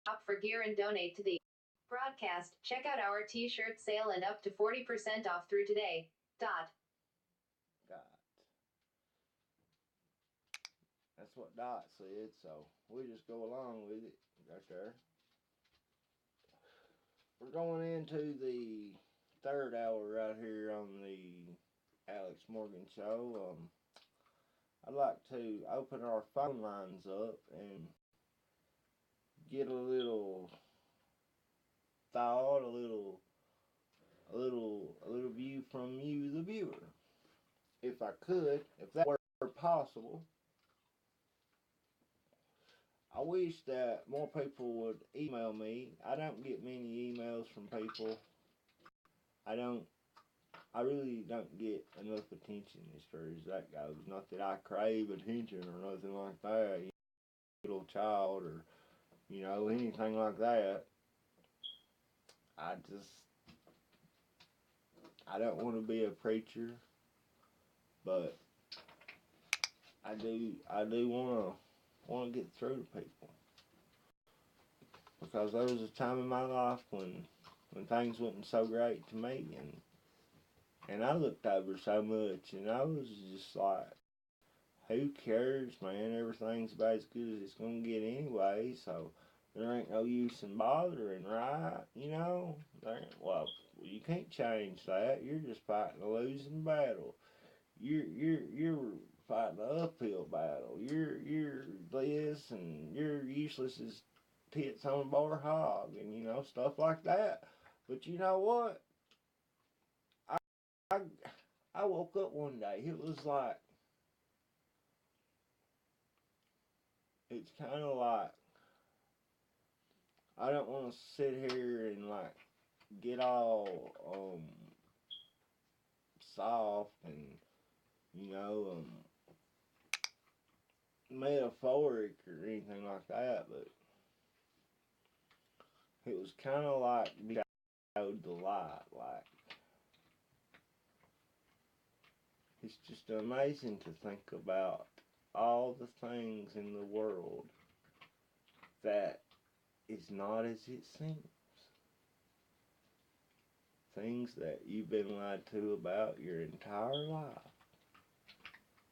Shop for gear and donate to the broadcast. Check out our t-shirt sale and up to 40% off through today. God. That's what Dot said, so we just go along with it right there. We're going into the third hour right here on the Alex Morgan Show. I'd like to open our phone lines up and get a little thought, a little view from you, the viewer. If I could, if that were possible, I wish that more people would email me. I don't get many emails from people. I really don't get enough attention as far as that goes. Not that I crave attention or nothing like that. You know, little child or, anything like that. I don't want to be a preacher, but I do want to get through to people, because there was a time in my life when things wasn't so great to me, and I looked over so much, and I was just like, who cares, man? Everything's about as good as it's gonna get anyway, so there ain't no use in bothering, right? Well, you can't change that. You're just fighting a losing battle. You're fighting an uphill battle. You're this, and you're useless as tits on a bar hog, and stuff like that. But you know what? I I woke up one day. It was like, it's kind of like, I don't want to sit here and like get all soft and metaphoric or anything like that, but it was kind of like showed the light. Like, it's just amazing to think about all the things in the world that is not as it seems. Things that you've been lied to about your entire life.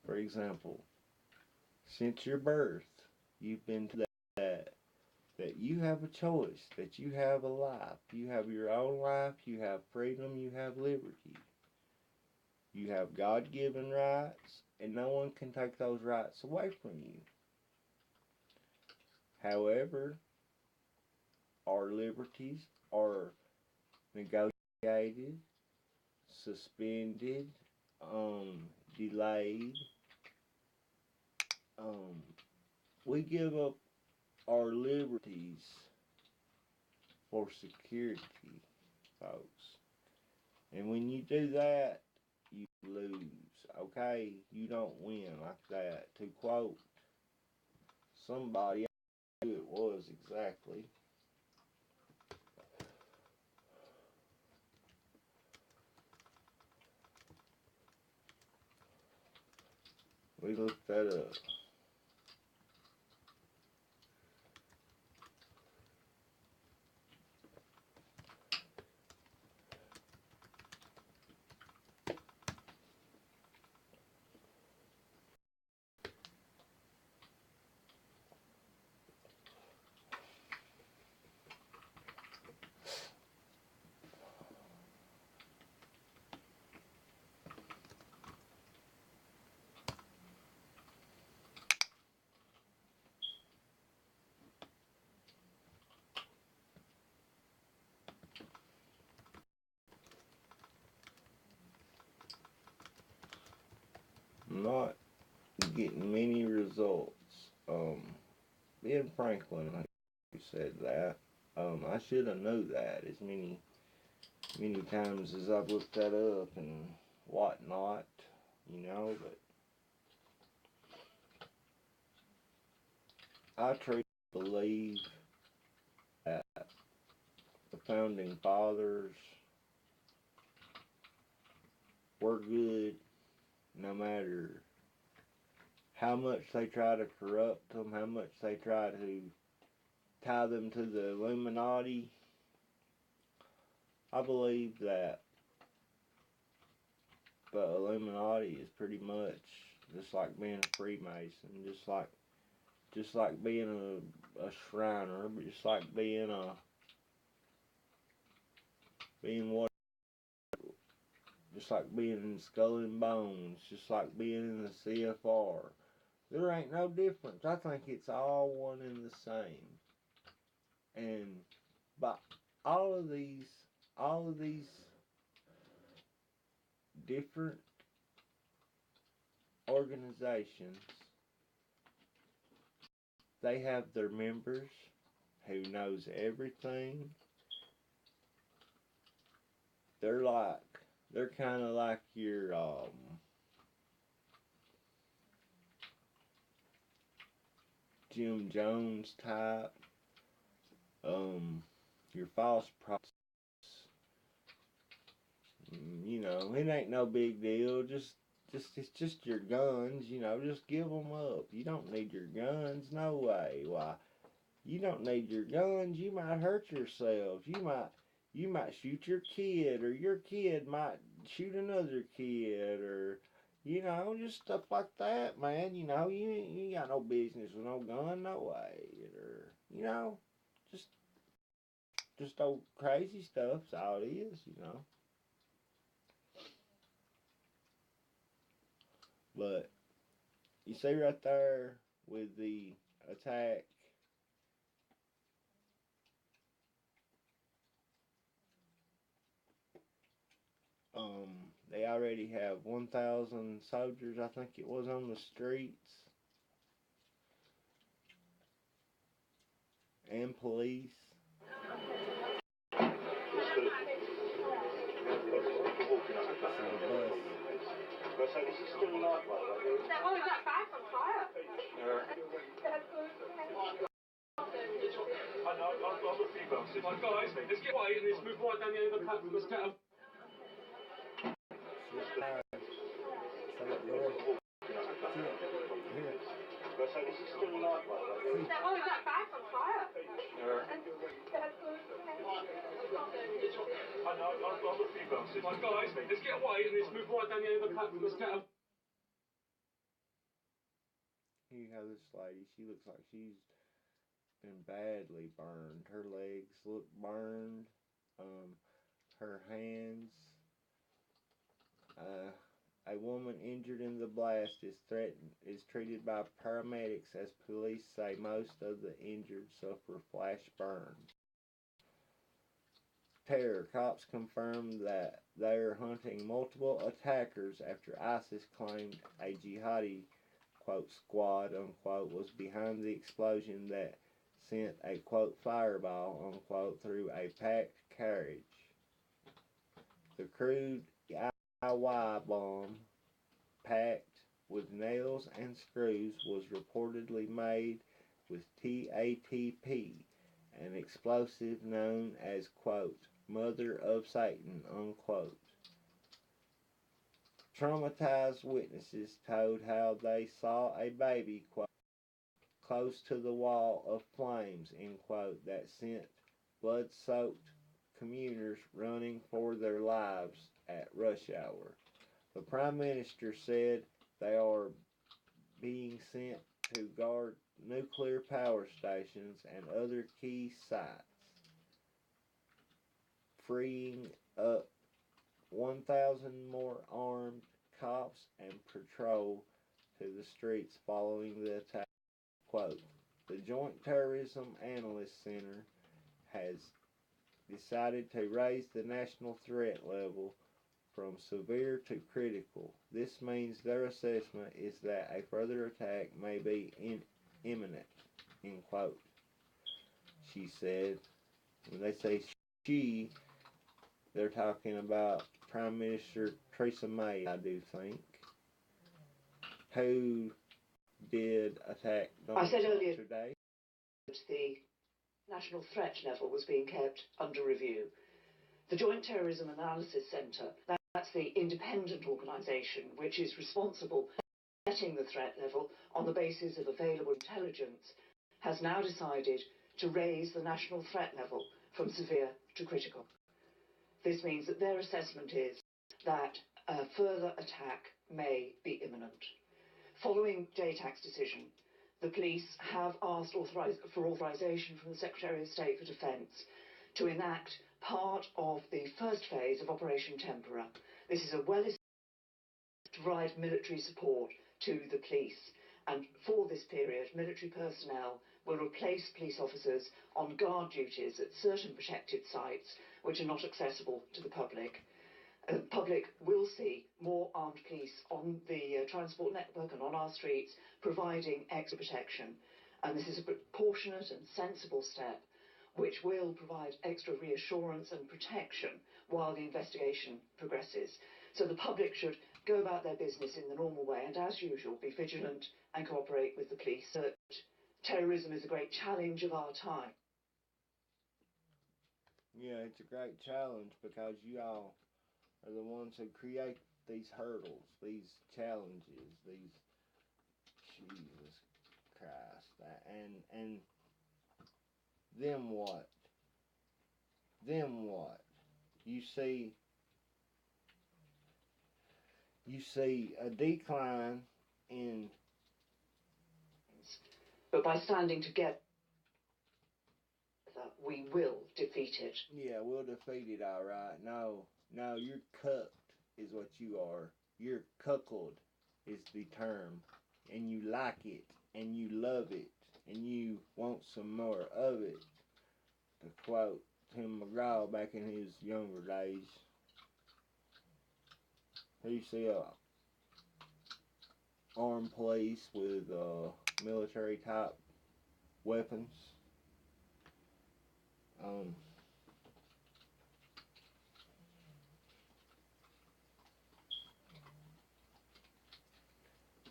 For example, since your birth, you've been told that you have a choice, that you have a life, you have your own life, you have freedom, you have liberty. You have God-given rights, and no one can take those rights away from you. However, our liberties are negotiated, suspended, delayed. We give up our liberties for security, folks. And when you do that, you lose, okay? You don't win like that. To quote somebody, I don't know who it was exactly. We looked that up. Not getting many results. Ben Franklin who said that. I should have known that as many times as I've looked that up and whatnot, but I truly believe that the founding fathers were good, no matter how much they try to corrupt them, how much they try to tie them to the Illuminati. I believe that the Illuminati is pretty much just like being a Freemason, just like being a Shriner, but just like being what, just like being in Skull and Bones, just like being in the CFR. There ain't no difference. I think it's all one and the same. And by all of these different organizations, they have their members who knows everything. They're kind of like your Jim Jones type, your false prophets. You know, it ain't no big deal. It's just your guns. You know, just give them up. You don't need your guns, no way. Why? You don't need your guns. You might hurt yourself. You might shoot your kid, or your kid might shoot another kid, or you know, just stuff like that, man. You know, you ain't got no business with no gun, no way, or you know, just just old crazy stuff. That's all it is, you know. But you see right there with the attack, they already have 1,000 soldiers, I think it was, on the streets, and police. Oh, is that back on fire? I know, I've got a few glasses. Like, guys, let's get away and let's move right down the end of the platform. Let's get them. Oh, is that back on fire? I know, I've got a few glasses. Like, guys, let's get away and let's move right down the end of the platform. Let's get them. You know, this lady, she looks like she's been badly burned. Her legs look burned. Her hands. A woman injured in the blast is treated by paramedics as police say most of the injured suffer flash burns. Terror cops confirmed that they're hunting multiple attackers after ISIS claimed a jihadi quote squad unquote was behind the explosion that sent a quote fireball unquote through a packed carriage. The crude DIY bomb, packed with nails and screws, was reportedly made with TATP, an explosive known as, quote, Mother of Satan, unquote. Traumatized witnesses told how they saw a baby, quote, close to the wall of flames, end quote, that sent blood-soaked commuters running for their lives at rush hour. The Prime Minister said they are being sent to guard nuclear power stations and other key sites, freeing up 1,000 more armed cops and patrol to the streets following the attack. Quote, the Joint Terrorism Analyst Center has decided to raise the national threat level from severe to critical. This means their assessment is that a further attack may be imminent, end quote. She said. When they say she, they're talking about Prime Minister Theresa May, I do think, who did attack Donald I said Trump earlier today. that the national threat level was being kept under review. The Joint Terrorism Analysis Centre, that's the independent organisation which is responsible for setting the threat level on the basis of available intelligence, has now decided to raise the national threat level from severe to critical. This means that their assessment is that a further attack may be imminent. Following JTAC's decision, the police have asked for authorisation from the Secretary of State for Defence to enact part of the first phase of Operation Tempora. This is a well-established to provide military support to the police, And for this period, military personnel will replace police officers on guard duties at certain protected sites which are not accessible to the public. The public will see more armed police on the transport network and on our streets, providing extra protection. And this is a proportionate and sensible step which will provide extra reassurance and protection while the investigation progresses. So the public should go about their business in the normal way and, as usual, be vigilant and cooperate with the police. Terrorism is a great challenge of our time. Yeah, it's a great challenge because you all are the ones who create these hurdles, these challenges, these, Jesus Christ, and then what? Then what? You see a decline in. But by standing together, we will defeat it. Yeah, we'll defeat it, all right. No, you're cucked is what you are. You're cuckold is the term. And you like it, and you love it, and you want some more of it. To quote Tim McGraw back in his younger days. Here you see a armed police with military type weapons.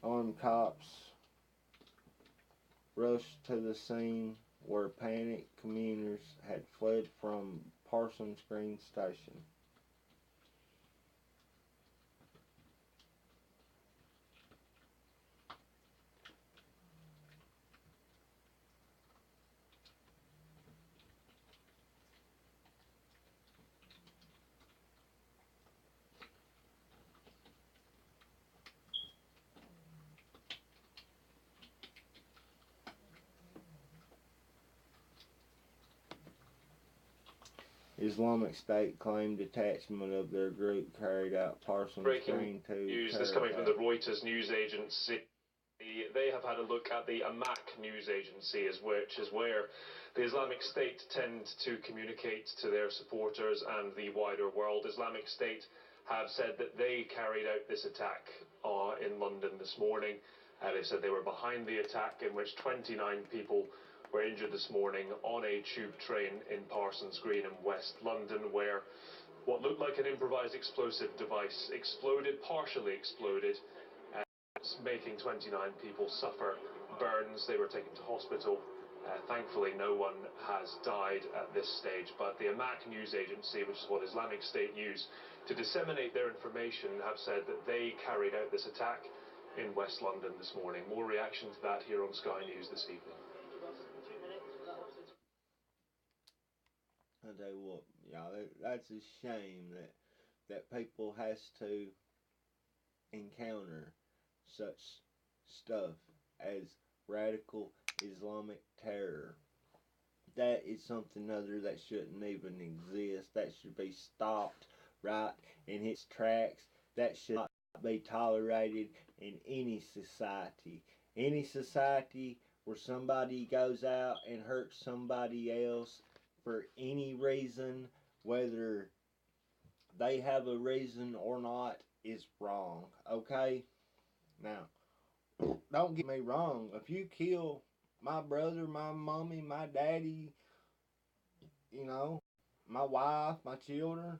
Armed cops rushed to the scene where panicked commuters had fled from Parsons Green Station. Islamic State claimed detachment of their group carried out Parsons Green to news that's coming from the Reuters news agency. They have had a look at the Amaq news agency, which is where the Islamic State tend to communicate to their supporters and the wider world. Islamic State have said that they carried out this attack in London this morning. They said they were behind the attack, in which 29 people were injured this morning on a tube train in Parsons Green in West London, where what looked like an improvised explosive device partially exploded, making 29 people suffer burns. They were taken to hospital. Thankfully, no one has died at this stage, but the Amaq news agency, which is what Islamic State use to disseminate their information, have said that they carried out this attack in West London this morning. More reaction to that here on Sky News this evening. I tell you what, y'all, that's a shame that people has to encounter such stuff as radical Islamic terror. That is something other that shouldn't even exist. That should be stopped right in its tracks. That should not be tolerated in any society. Any society where somebody goes out and hurts somebody else for any reason, whether they have a reason or not, is wrong, okay? Now, don't get me wrong. If you kill my brother, my mommy, my daddy, my wife, my children,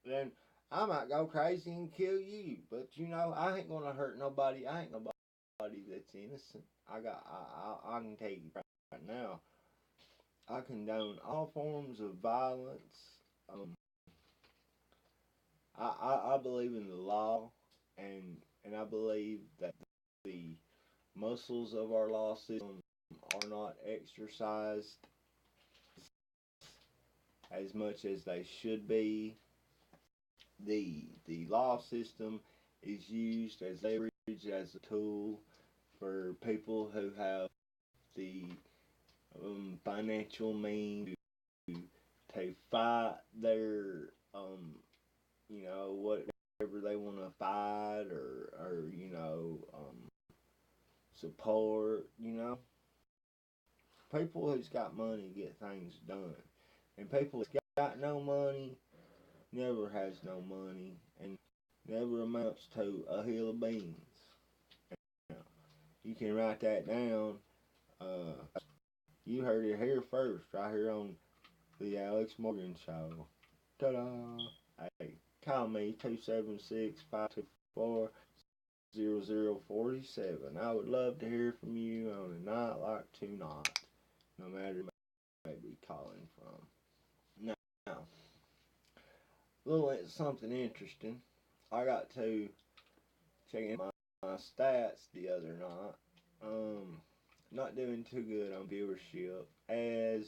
then I might go crazy and kill you. But I ain't gonna hurt nobody. I ain't nobody that's innocent. I can tell you right now, I condone all forms of violence. I believe in the law, and I believe that the muscles of our law system are not exercised as much as they should be. The law system is used as leverage, as a tool for people who have the financial means to fight their whatever they want to fight, or support, you know. People who's got money get things done. And people who's got no money never has no money and never amounts to a hill of beans. Now, you can write that down. You heard it here first, right here on the Alex Morgan Show. Ta-da! Hey, call me 276-524-0047. I would love to hear from you on a night like tonight, no matter where you may be calling from. Now, little something interesting. I got to check in my stats the other night. Not doing too good on viewership, as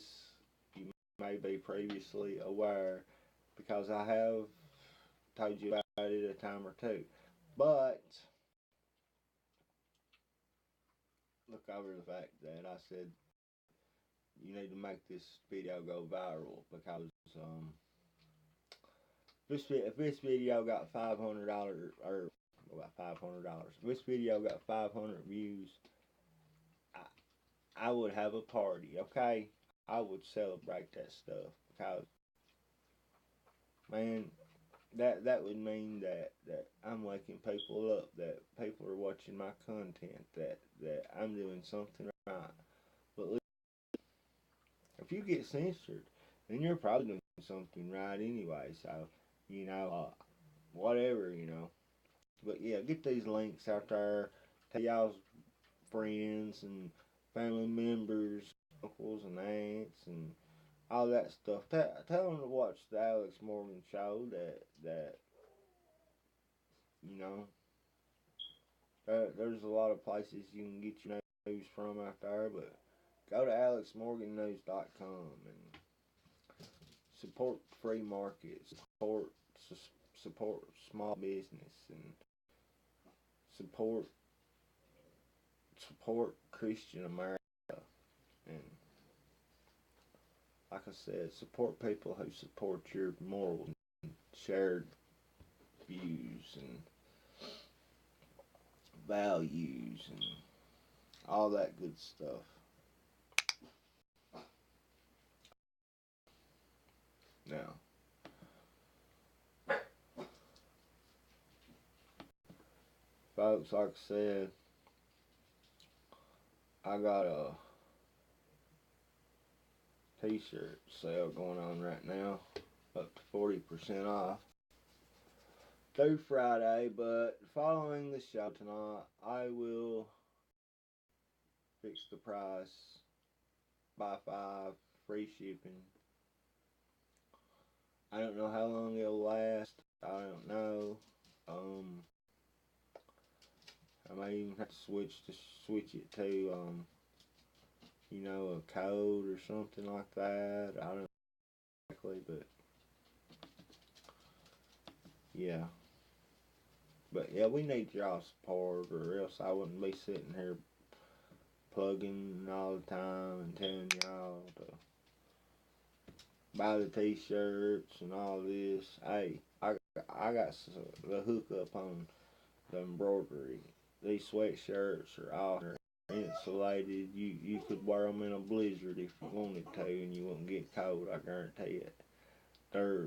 you may be previously aware, because I have told you about it a time or two. But look over the fact that I said you need to make this video go viral, because if this video got $500 or about $500, if this video got 500 views, I would have a party, okay? I would celebrate that stuff, because, man, that would mean that I'm waking people up, that people are watching my content, that I'm doing something right. But if you get censored, then you're probably doing something right anyway. So, you know, whatever, you know. But yeah, get these links out there. Tell y'all's friends and family members, uncles and aunts, and all that stuff. Tell them to watch the Alex Morgan Show. That you know, there's a lot of places you can get your news from out there, but go to alexmorgannews.com and support free markets, support small business, and support Christian America, and like I said, support people who support your moral and shared views and values and all that good stuff. Now, folks, like I said, I got a t-shirt sale going on right now, up to 40% off through Friday. But following the show tonight, I will fix the price, buy 5, free shipping. I don't know how long it'll last. I don't know. I may even have to switch it to you know, a code or something like that. I don't know exactly, but yeah. But yeah, we need y'all support, or else I wouldn't be sitting here plugging all the time and telling y'all to buy the t-shirts and all this. Hey, I got the hookup on the embroidery. These sweatshirts are all insulated. You could wear them in a blizzard if you wanted to, and you wouldn't get cold. I guarantee it. They're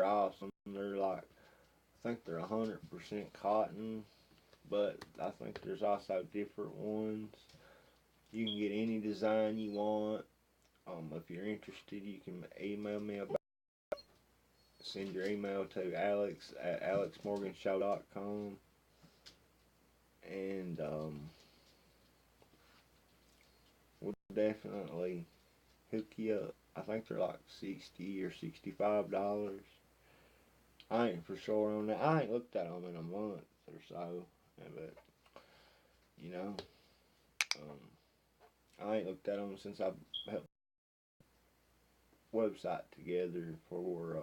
awesome. They're like, I think they're 100% cotton, but I think there's also different ones. You can get any design you want. If you're interested, you can email me about it. Send your email to alex@alexmorganshow.com, and we'll definitely hook you up. I think they're like $60 or $65. I ain't for sure on that. I ain't looked at them in a month or so, but you know, I ain't looked at them since I helped website together for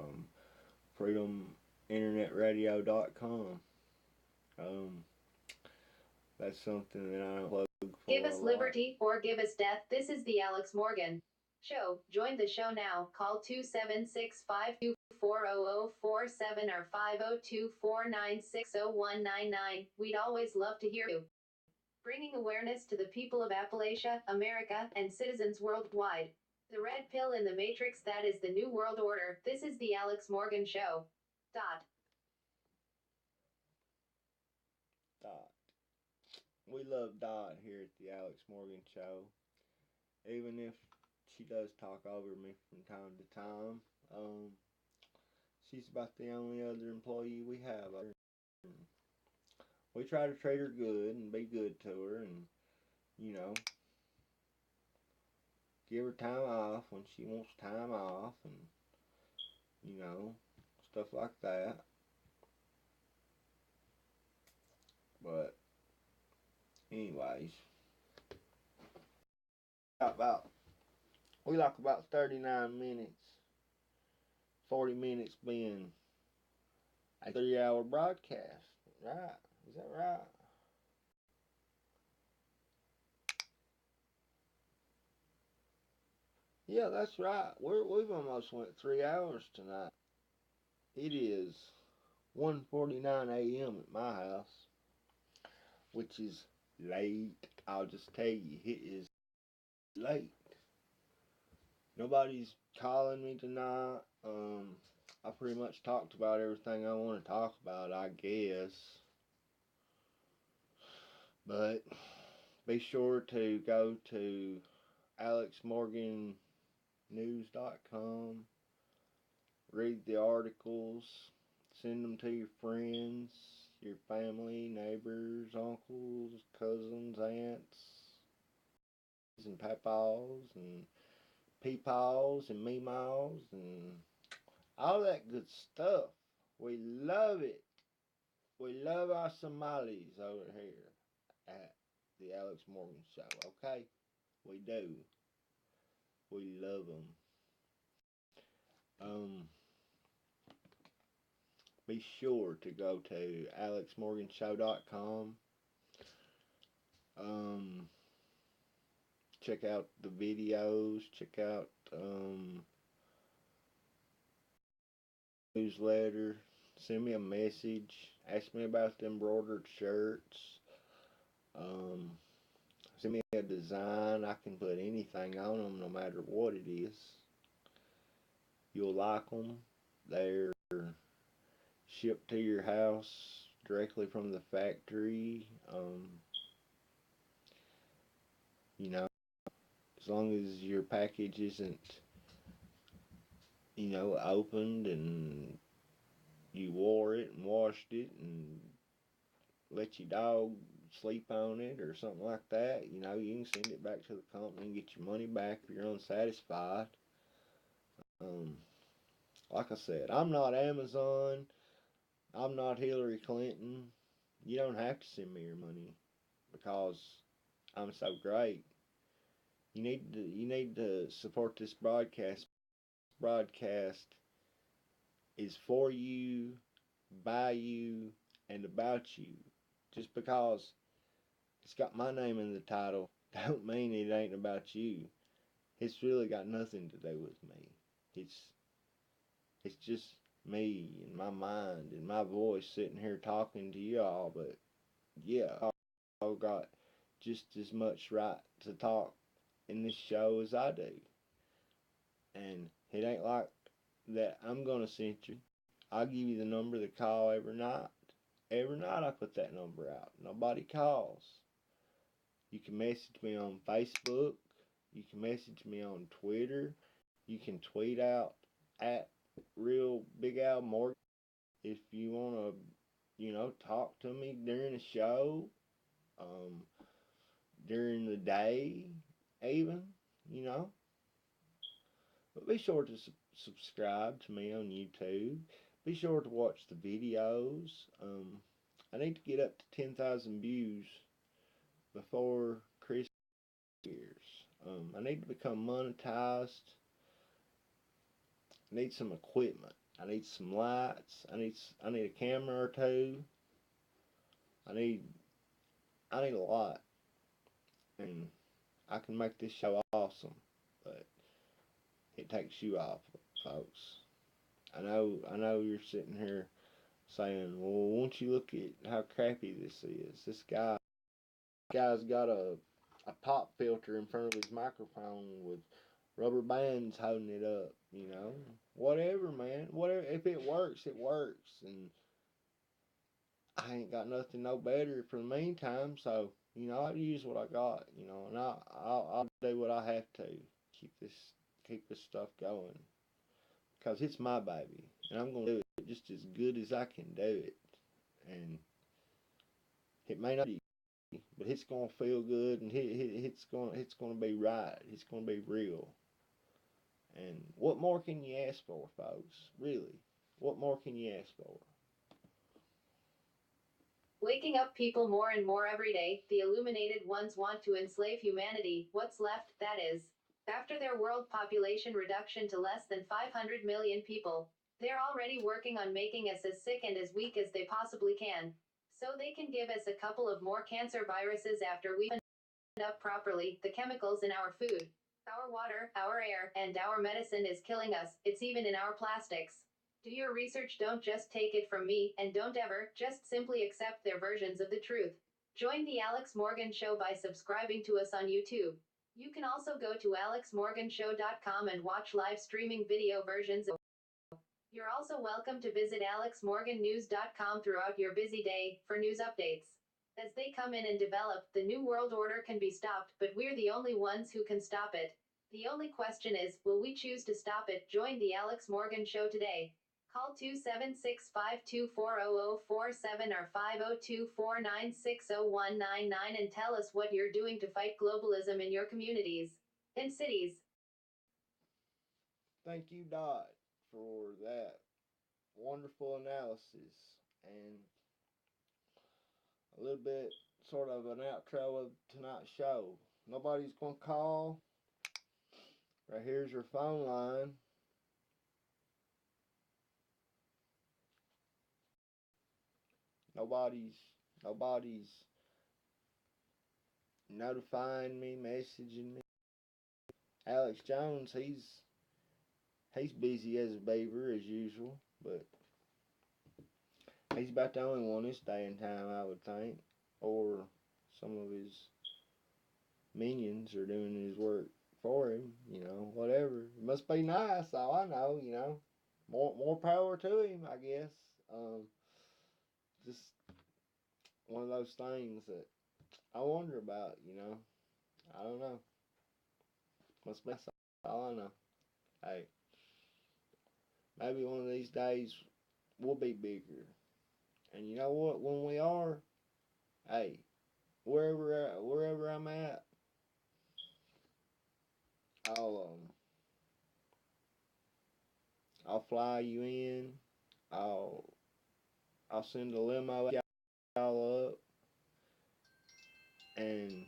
freedominternetradio.com. That's something that I don't plug for. Give us liberty or give us death. This is the Alex Morgan Show. Join the show now. Call 276-524 40047 or 502-496-0199. We'd always love to hear you. Bringing awareness to the people of Appalachia, America, and citizens worldwide. The red pill in the matrix, that is the new world order. This is the Alex Morgan Show. Dot. We love Dot here at the Alex Morgan Show. Even if she does talk over me from time to time, she's about the only other employee we have. We try to treat her good and be good to her and, you know, give her time off when she wants time off and, you know, stuff like that. But, anyways, we like about 39 minutes, 40 minutes being a 3-hour broadcast, right? Is that right? Yeah, that's right. We've almost went 3 hours tonight. It is 1:49 a.m. at my house, which is late. I'll just tell you, it is late. Nobody's calling me tonight. I pretty much talked about everything I want to talk about, I guess. But be sure to go to alexmorgannews.com, read the articles, send them to your friends, your family, neighbors, uncles, cousins, aunts, and papaws, and peepaws, and meemaws, and all that good stuff. We love it. We love our Somalis over here at the Alex Morgan Show, okay? We do. We love them. Be sure to go to alexmorganshow.com. Check out the videos. Check out newsletter. Send me a message. Ask me about the embroidered shirts. Send me a design. I can put anything on them, no matter what it is. You'll like them. They're shipped to your house directly from the factory. You know, as long as your package isn't, you know, opened and you wore it and washed it and let your dog sleep on it or something like that, you know, you can send it back to the company and get your money back if you're unsatisfied. Like I said, I'm not Amazon. I'm not Hillary Clinton. You don't have to send me your money because I'm so great. You need to support this broadcast. Broadcast is for you, by you, and about you. Just because it's got my name in the title don't mean it ain't about you. It's really got nothing to do with me. It's just me and my mind and my voice sitting here talking to y'all, but yeah, I've got just as much right to talk in this show as I do. And it ain't like that I'm gonna send you. I'll give you the number to call every night. Every night I put that number out. Nobody calls. You can message me on Facebook. You can message me on Twitter. You can tweet out at Real Big Al Morgan if you want to, you know, talk to me during the show, during the day, even, you know. But be sure to subscribe to me on YouTube. Be sure to watch the videos. I need to get up to 10,000 views before Christmas years. I need to become monetized. I need some equipment. I need some lights. I need a camera or two. I need a lot. And I can make this show awesome. But it takes you off, folks. I know you're sitting here saying, well, won't you look at how crappy this is? This guy's got a pop filter in front of his microphone with rubber bands holding it up, you know. Whatever, man. Whatever. If it works, it works. And I ain't got nothing no better for the meantime, so, you know, I'll use what I got, you know, and I'll do what I have to keep this keep this stuff going. Because it's my baby. And I'm gonna do it just as good as I can do it. And it may not be, but it's gonna feel good, and it's gonna be right. It's gonna be real. And what more can you ask for, folks? Really, what more can you ask for? Waking up people more and more every day, the illuminated ones want to enslave humanity, what's left, that is. After their world population reduction to less than 500 million people, they're already working on making us as sick and as weak as they possibly can. So they can give us a couple of more cancer viruses after we've up properly, the chemicals in our food, our water, our air, and our medicine is killing us. It's even in our plastics. Do your research, don't just take it from me, and don't ever just simply accept their versions of the truth. Join the Alex Morgan Show by subscribing to us on YouTube. You can also go to alexmorganshow.com and watch live streaming video versions. You're also welcome to visit alexmorgannews.com throughout your busy day for news updates. As they come in and develop, the New World Order can be stopped, but we're the only ones who can stop it. The only question is, will we choose to stop it? Join the Alex Morgan Show today. Call 276-524-0047 or 502-496-0199 and tell us what you're doing to fight globalism in your communities and cities. Thank you, Dot, for that wonderful analysis and a little bit sort of an outro of tonight's show. Nobody's gonna call. Right here's your phone line. Nobody's notifying me, messaging me. Alex Jones, he's busy as a beaver as usual, but he's about the only one this day and time, I would think. Or some of his minions are doing his work for him, you know, whatever. It must be nice, all I know, you know. More power to him, I guess. Just one of those things that I wonder about, you know. I don't know. Must be all I know. Hey, maybe one of these days we'll be bigger. And you know what? When we are, hey, wherever I'm at, I'll I'll fly you in. I'll I'll send a limo y'all up, and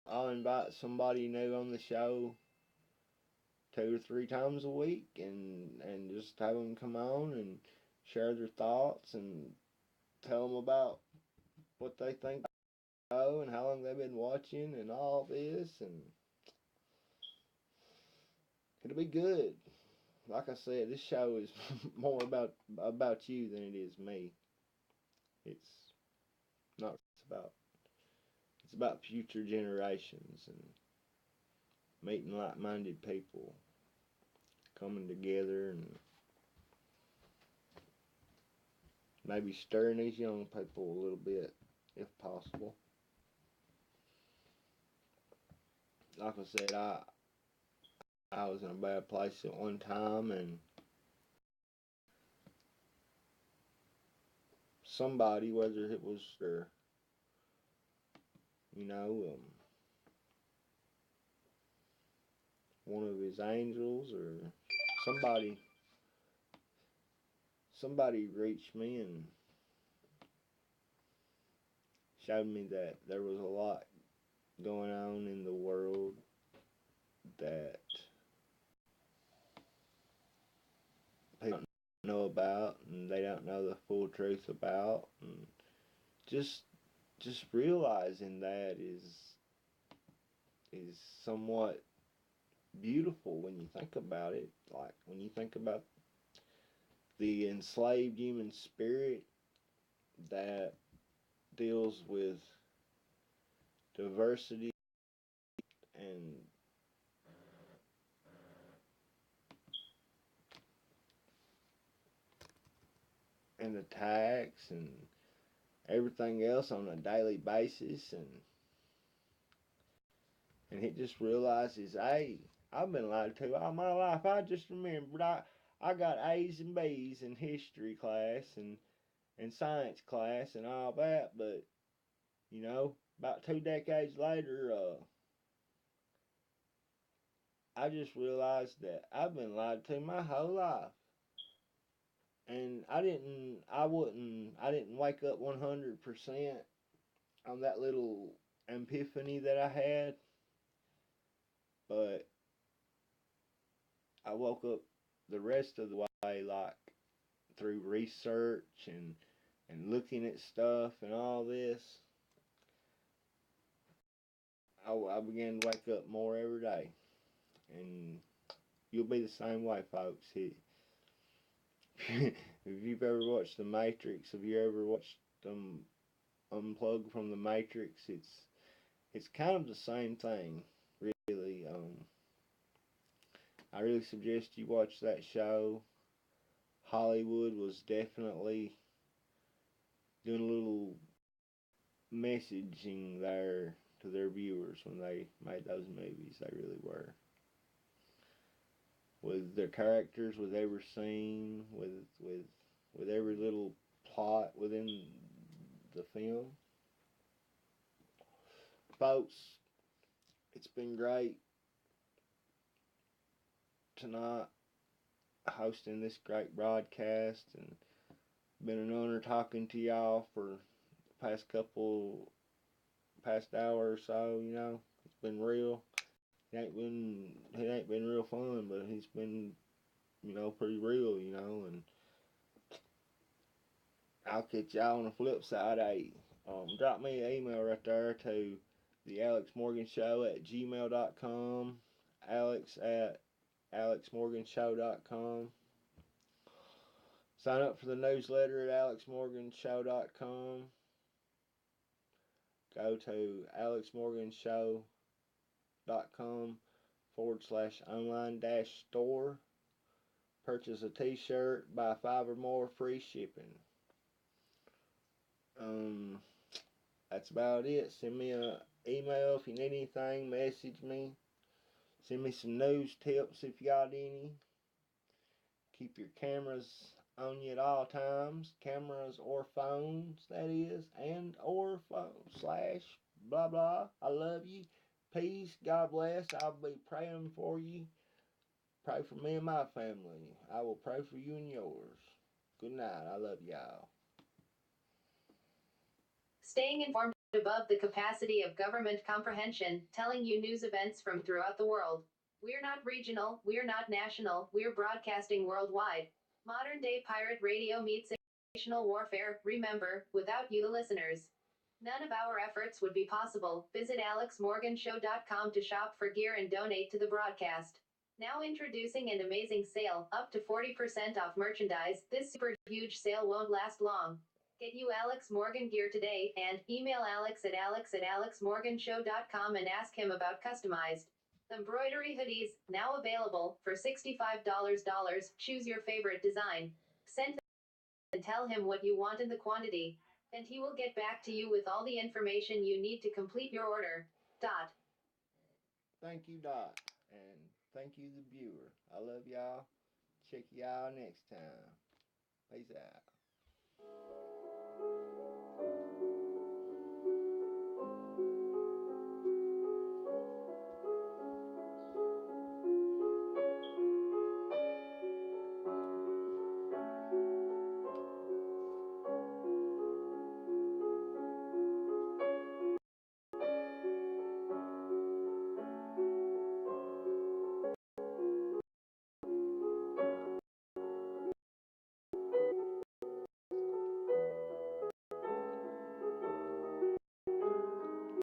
I'll invite somebody new on the show 2 or 3 times a week, and just have them come on and share their thoughts and tell them about what they think and how long they've been watching and all this, and it'll be good. Like I said, this show is more about you than it is me. It's not. It's about future generations and meeting like-minded people, coming together and maybe stirring these young people a little bit, if possible. Like I said, I was in a bad place at one time, and somebody, whether it was their, you know, one of his angels or somebody reached me and showed me that there was a lot going on in the world that people don't know about, and they don't know the full truth about, and just realizing that is somewhat beautiful when you think about it. Like when you think about the enslaved human spirit that deals with diversity and attacks and everything else on a daily basis, and he just realizes, hey, I've been lied to all my life. I just remembered I got A's and B's in history class and science class and all that, but about 2 decades later, I just realized that I've been lied to my whole life. And I didn't wake up 100% on that little epiphany that I had, but I woke up the rest of the way, like through research and looking at stuff and all this. I began to wake up more every day, and you'll be the same way, folks. If you've ever watched The Matrix, have you ever watched them unplug from The Matrix? It's kind of the same thing, really. I really suggest you watch that show. Hollywood was definitely doing a little messaging there to their viewers when they made those movies. They really were. With their characters, with every scene, with every little plot within the film. Folks, it's been great tonight hosting this great broadcast, and been an honor talking to y'all for the past hour or so. It's been real. It ain't been real fun, but it's been pretty real, and I'll catch y'all on the flip side. Drop me an email right there to the alexmorganshow@gmail.com, alex@alexmorganshow.com. Sign up for the newsletter at alexmorganshow.com. Go to alexmorganshow.com/online-store. Purchase a t-shirt, buy 5 or more, free shipping. That's about it. Send me an email if you need anything. Message me. Send me some news tips if you got any. Keep your cameras on you at all times. Cameras or phones, that is. And or phone / blah blah. I love you. Peace. God bless. I'll be praying for you. Pray for me and my family. I will pray for you and yours. Good night. I love y'all. Staying informed above the capacity of government comprehension, telling you news events from throughout the world. We're not regional, we're not national, we're broadcasting worldwide. Modern day pirate radio meets informational warfare, remember, without you the listeners. None of our efforts would be possible. Visit alexmorganshow.com to shop for gear and donate to the broadcast. Now introducing an amazing sale, up to 40% off merchandise. This super huge sale won't last long. Get you Alex Morgan gear today, and email alex@alexmorganshow.com and ask him about customized embroidery hoodies, now available for $65. Choose your favorite design. Send and tell him what you want in the quantity, and he will get back to you with all the information you need to complete your order. Thank you, Dot. And thank you, the viewer. I love y'all. Check y'all next time. Peace out.